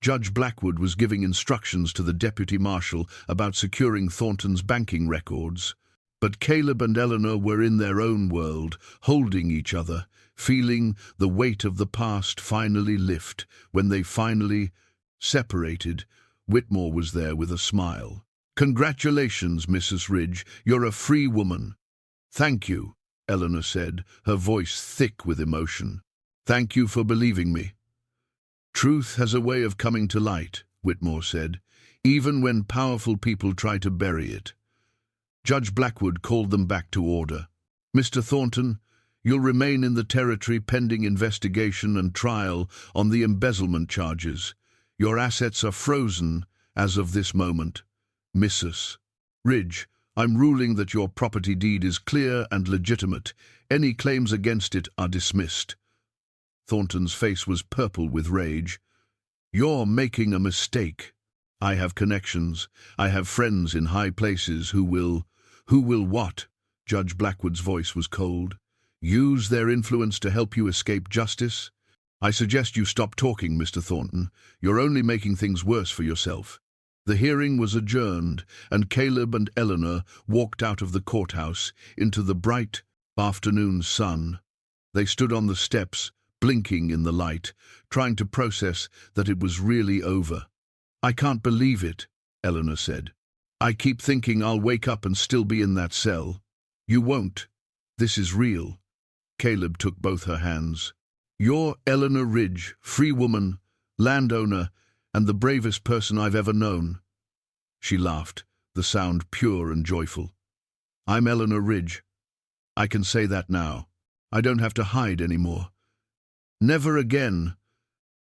Judge Blackwood was giving instructions to the deputy marshal about securing Thornton's banking records. But Caleb and Eleanor were in their own world, holding each other, feeling the weight of the past finally lift. When they finally separated, Whitmore was there with a smile. "Congratulations, Mrs. Ridge. You're a free woman." "Thank you," Eleanor said, her voice thick with emotion. "Thank you for believing me." "Truth has a way of coming to light," Whitmore said, "even when powerful people try to bury it." Judge Blackwood called them back to order. "Mr. Thornton, you'll remain in the territory pending investigation and trial on the embezzlement charges. Your assets are frozen as of this moment. Mrs. Ridge, I'm ruling that your property deed is clear and legitimate. Any claims against it are dismissed." Thornton's face was purple with rage. "You're making a mistake." I have connections. I have friends in high places who will what? Judge Blackwood's voice was cold. Use their influence to help you escape justice? I suggest you stop talking, Mr. Thornton. You're only making things worse for yourself. The hearing was adjourned, and Caleb and Eleanor walked out of the courthouse into the bright afternoon sun. They stood on the steps, blinking in the light, trying to process that it was really over. I can't believe it, Eleanor said. I keep thinking I'll wake up and still be in that cell. You won't. This is real. Caleb took both her hands. You're Eleanor Ridge, free woman, landowner, and the bravest person I've ever known. She laughed, the sound pure and joyful. I'm Eleanor Ridge. I can say that now. I don't have to hide anymore. Never again.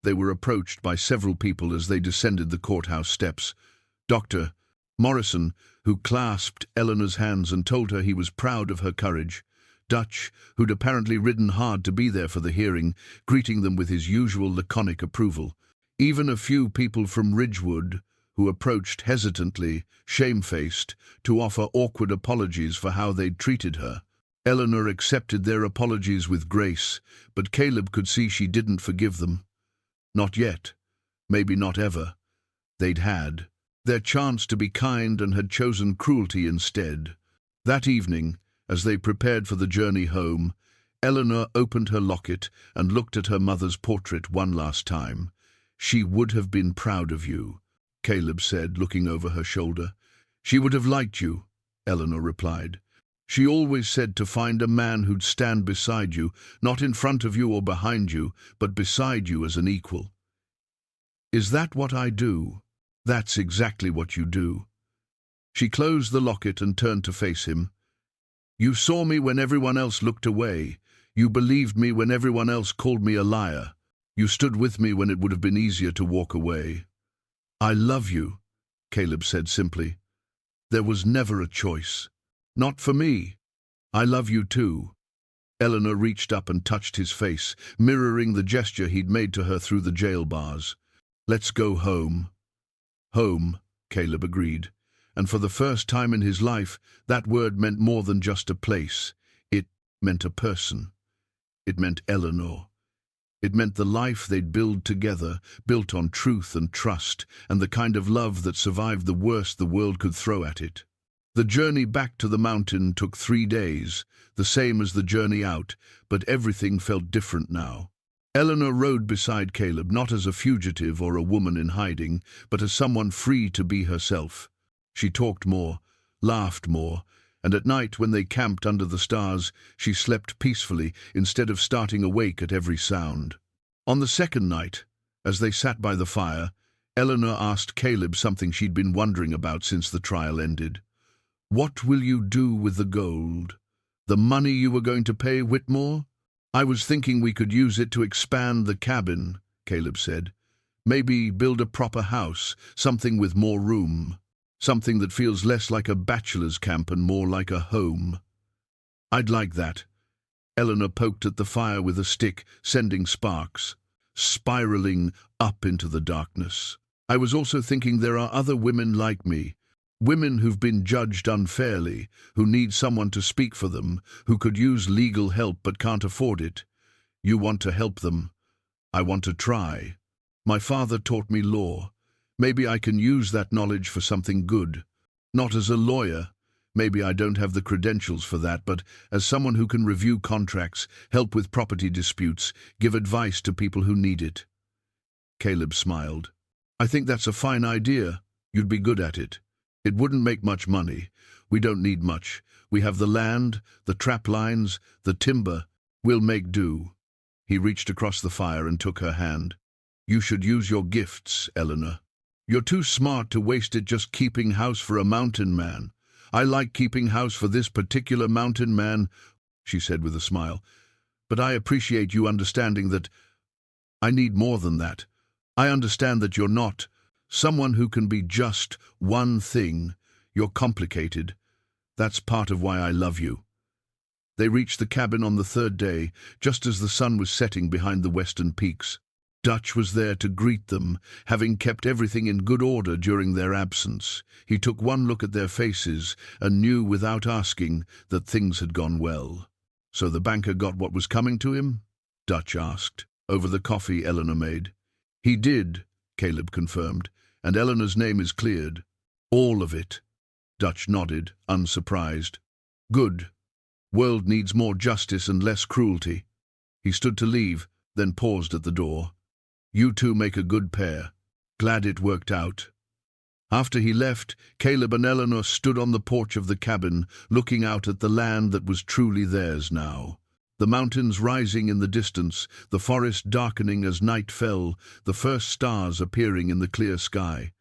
They were approached by several people as they descended the courthouse steps. Dr. Morrison, who clasped Eleanor's hands and told her he was proud of her courage. Dutch, who'd apparently ridden hard to be there for the hearing, greeting them with his usual laconic approval. Even a few people from Ridgewood, who approached hesitantly, shamefaced, to offer awkward apologies for how they'd treated her. Eleanor accepted their apologies with grace, but Caleb could see she didn't forgive them. Not yet. Maybe not ever. They'd had their chance to be kind and had chosen cruelty instead. That evening, as they prepared for the journey home, Eleanor opened her locket and looked at her mother's portrait one last time. She would have been proud of you, Caleb said, looking over her shoulder. She would have liked you, Eleanor replied. She always said to find a man who'd stand beside you, not in front of you or behind you, but beside you as an equal. Is that what I do? That's exactly what you do. She closed the locket and turned to face him. You saw me when everyone else looked away. You believed me when everyone else called me a liar. You stood with me when it would have been easier to walk away. I love you, Caleb said simply. There was never a choice. Not for me. I love you too. Eleanor reached up and touched his face, mirroring the gesture he'd made to her through the jail bars. Let's go home. Home, Caleb agreed. And for the first time in his life, that word meant more than just a place. It meant a person. It meant Eleanor. It meant the life they'd build together, built on truth and trust, and the kind of love that survived the worst the world could throw at it. The journey back to the mountain took 3 days, the same as the journey out, but everything felt different now. Eleanor rode beside Caleb, not as a fugitive or a woman in hiding, but as someone free to be herself. She talked more, laughed more, and at night when they camped under the stars, she slept peacefully instead of starting awake at every sound. On the second night, as they sat by the fire, Eleanor asked Caleb something she'd been wondering about since the trial ended. What will you do with the gold? The money you were going to pay Whitmore? I was thinking we could use it to expand the cabin, Caleb said. Maybe build a proper house, something with more room. Something that feels less like a bachelor's camp and more like a home. I'd like that. Eleanor poked at the fire with a stick, sending sparks, spiraling up into the darkness. I was also thinking there are other women like me, women who've been judged unfairly, who need someone to speak for them, who could use legal help but can't afford it. You want to help them. I want to try. My father taught me law. Maybe I can use that knowledge for something good. Not as a lawyer. Maybe I don't have the credentials for that, but as someone who can review contracts, help with property disputes, give advice to people who need it. Caleb smiled. I think that's a fine idea. You'd be good at it. It wouldn't make much money. We don't need much. We have the land, the trap lines, the timber. We'll make do. He reached across the fire and took her hand. You should use your gifts, Eleanor. You're too smart to waste it just keeping house for a mountain man. I like keeping house for this particular mountain man, she said with a smile. But I appreciate you understanding that I need more than that. I understand that you're not someone who can be just one thing. You're complicated. That's part of why I love you. They reached the cabin on the third day, just as the sun was setting behind the western peaks. Dutch was there to greet them, having kept everything in good order during their absence. He took one look at their faces and knew without asking that things had gone well. "So the banker got what was coming to him?" Dutch asked, over the coffee Eleanor made. "He did," Caleb confirmed, "and Eleanor's name is cleared." "All of it?" Dutch nodded, unsurprised. "Good. World needs more justice and less cruelty." He stood to leave, then paused at the door. "You two make a good pair. Glad it worked out." After he left, Caleb and Eleanor stood on the porch of the cabin, looking out at the land that was truly theirs now. The mountains rising in the distance, the forest darkening as night fell, the first stars appearing in the clear sky.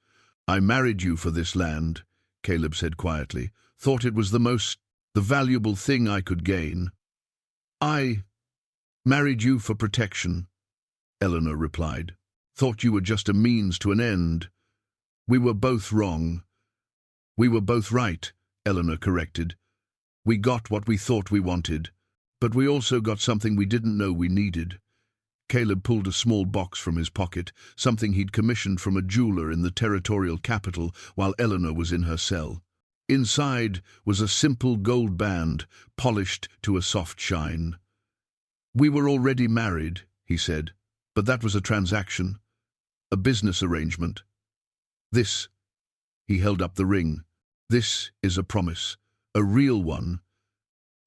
"I married you for this land," Caleb said quietly. "Thought it was the valuable thing I could gain." "I married you for protection," Eleanor replied. "Thought you were just a means to an end." "We were both wrong." "We were both right," Eleanor corrected. "We got what we thought we wanted, but we also got something we didn't know we needed." Caleb pulled a small box from his pocket, something he'd commissioned from a jeweler in the territorial capital while Eleanor was in her cell. Inside was a simple gold band, polished to a soft shine. "We were already married," he said, "but that was a transaction, a business arrangement. This," he held up the ring, "this is a promise, a real one,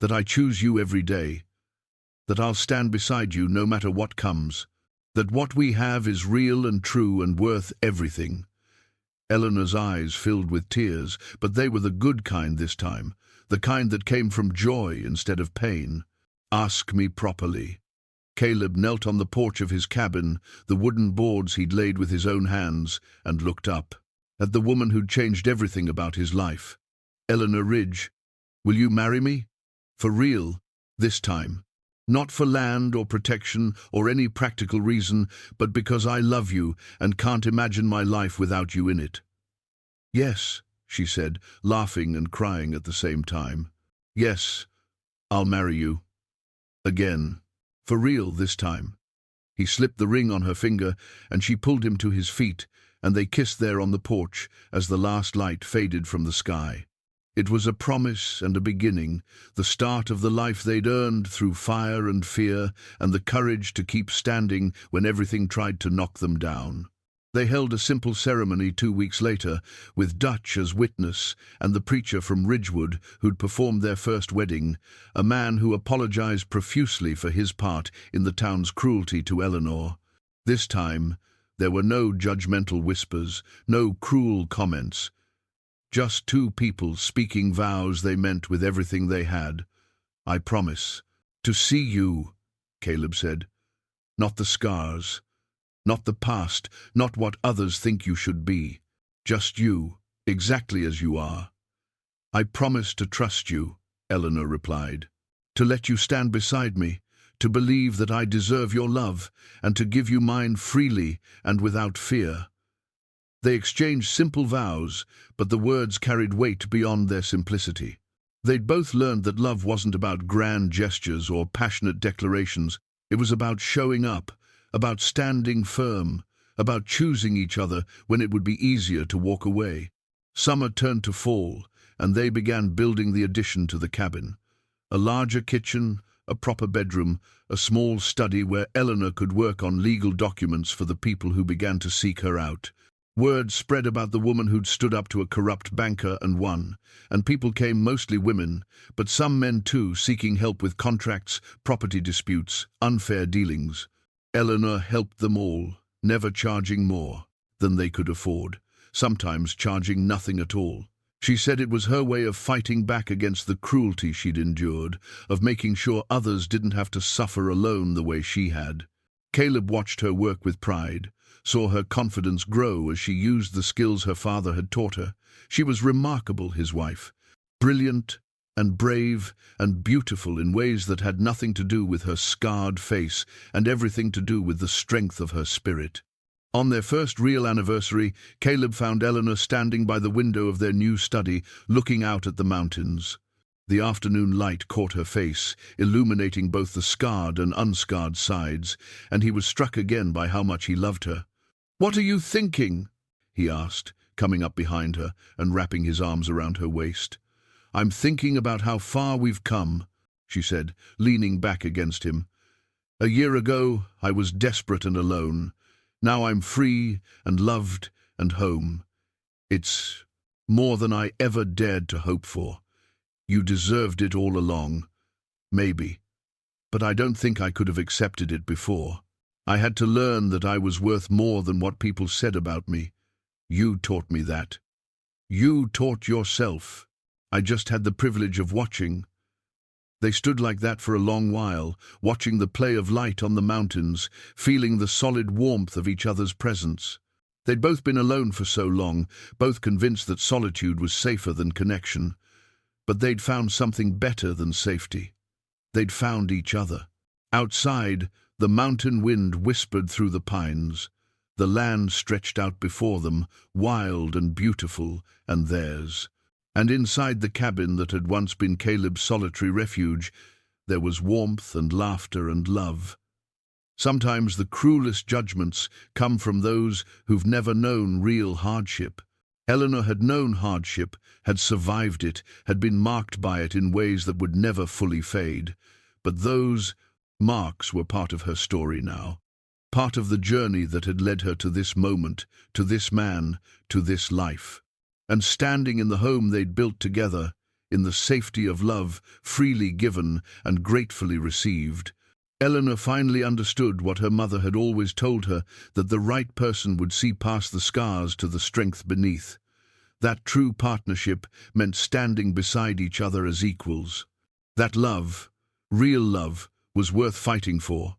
that I choose you every day, that I'll stand beside you no matter what comes, that what we have is real and true and worth everything." Eleanor's eyes filled with tears, but they were the good kind this time, the kind that came from joy instead of pain. "Ask me properly." Caleb knelt on the porch of his cabin, the wooden boards he'd laid with his own hands, and looked up at the woman who'd changed everything about his life. "Eleanor Ridge, will you marry me? For real, this time. Not for land or protection or any practical reason, but because I love you and can't imagine my life without you in it." "Yes," she said, laughing and crying at the same time. "Yes, I'll marry you. Again. For real this time." He slipped the ring on her finger, and she pulled him to his feet, and they kissed there on the porch as the last light faded from the sky. It was a promise and a beginning, the start of the life they'd earned through fire and fear, and the courage to keep standing when everything tried to knock them down. They held a simple ceremony 2 weeks later, with Dutch as witness and the preacher from Ridgewood who'd performed their first wedding, a man who apologized profusely for his part in the town's cruelty to Eleanor. This time, there were no judgmental whispers, no cruel comments. Just two people speaking vows they meant with everything they had. "I promise to see you," Caleb said. "Not the scars. Not the past, not what others think you should be. Just you, exactly as you are." "I promise to trust you," Eleanor replied. "To let you stand beside me, to believe that I deserve your love, and to give you mine freely and without fear." They exchanged simple vows, but the words carried weight beyond their simplicity. They'd both learned that love wasn't about grand gestures or passionate declarations. It was about showing up, about standing firm, about choosing each other when it would be easier to walk away. Summer turned to fall, and they began building the addition to the cabin. A larger kitchen, a proper bedroom, a small study where Eleanor could work on legal documents for the people who began to seek her out. Word spread about the woman who'd stood up to a corrupt banker and won, and people came, mostly women, but some men too, seeking help with contracts, property disputes, unfair dealings. Eleanor helped them all, never charging more than they could afford, sometimes charging nothing at all. She said it was her way of fighting back against the cruelty she'd endured, of making sure others didn't have to suffer alone the way she had. Caleb watched her work with pride, saw her confidence grow as she used the skills her father had taught her. She was remarkable, his wife, brilliant and brave and beautiful in ways that had nothing to do with her scarred face and everything to do with the strength of her spirit. On their first real anniversary, Caleb found Eleanor standing by the window of their new study, looking out at the mountains. The afternoon light caught her face, illuminating both the scarred and unscarred sides, and he was struck again by how much he loved her. "What are you thinking?" he asked, coming up behind her and wrapping his arms around her waist. "I'm thinking about how far we've come," she said, leaning back against him. "A year ago, I was desperate and alone. Now I'm free and loved and home. It's more than I ever dared to hope for. You deserved it all along. Maybe. But I don't think I could have accepted it before. I had to learn that I was worth more than what people said about me. You taught me that. You taught yourself. I just had the privilege of watching." They stood like that for a long while, watching the play of light on the mountains, feeling the solid warmth of each other's presence. They'd both been alone for so long, both convinced that solitude was safer than connection. But they'd found something better than safety. They'd found each other. Outside, the mountain wind whispered through the pines. The land stretched out before them, wild and beautiful, and theirs. And inside the cabin that had once been Caleb's solitary refuge, there was warmth and laughter and love. Sometimes the cruelest judgments come from those who've never known real hardship. Eleanor had known hardship, had survived it, had been marked by it in ways that would never fully fade. But those marks were part of her story now, part of the journey that had led her to this moment, to this man, to this life. And standing in the home they'd built together, in the safety of love, freely given and gratefully received, Eleanor finally understood what her mother had always told her, that the right person would see past the scars to the strength beneath. That true partnership meant standing beside each other as equals. That love, real love, was worth fighting for.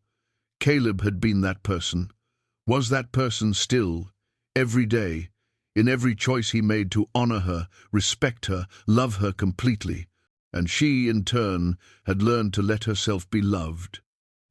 Caleb had been that person. Was that person still, every day, in every choice he made to honor her, respect her, love her completely. And she, in turn, had learned to let herself be loved,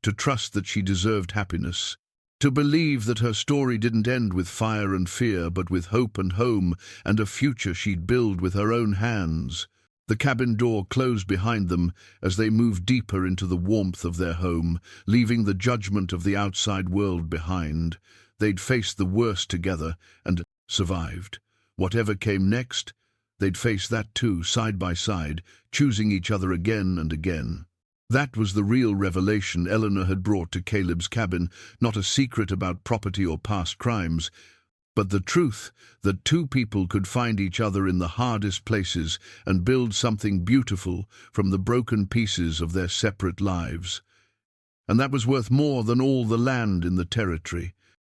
to trust that she deserved happiness, to believe that her story didn't end with fire and fear, but with hope and home and a future she'd build with her own hands. The cabin door closed behind them as they moved deeper into the warmth of their home, leaving the judgment of the outside world behind. They'd faced the worst together and survived. Whatever came next, they'd face that too, side by side, choosing each other again and again. That was the real revelation Eleanor had brought to Caleb's cabin, not a secret about property or past crimes, but the truth that two people could find each other in the hardest places and build something beautiful from the broken pieces of their separate lives. And that was worth more than all the land in the territory.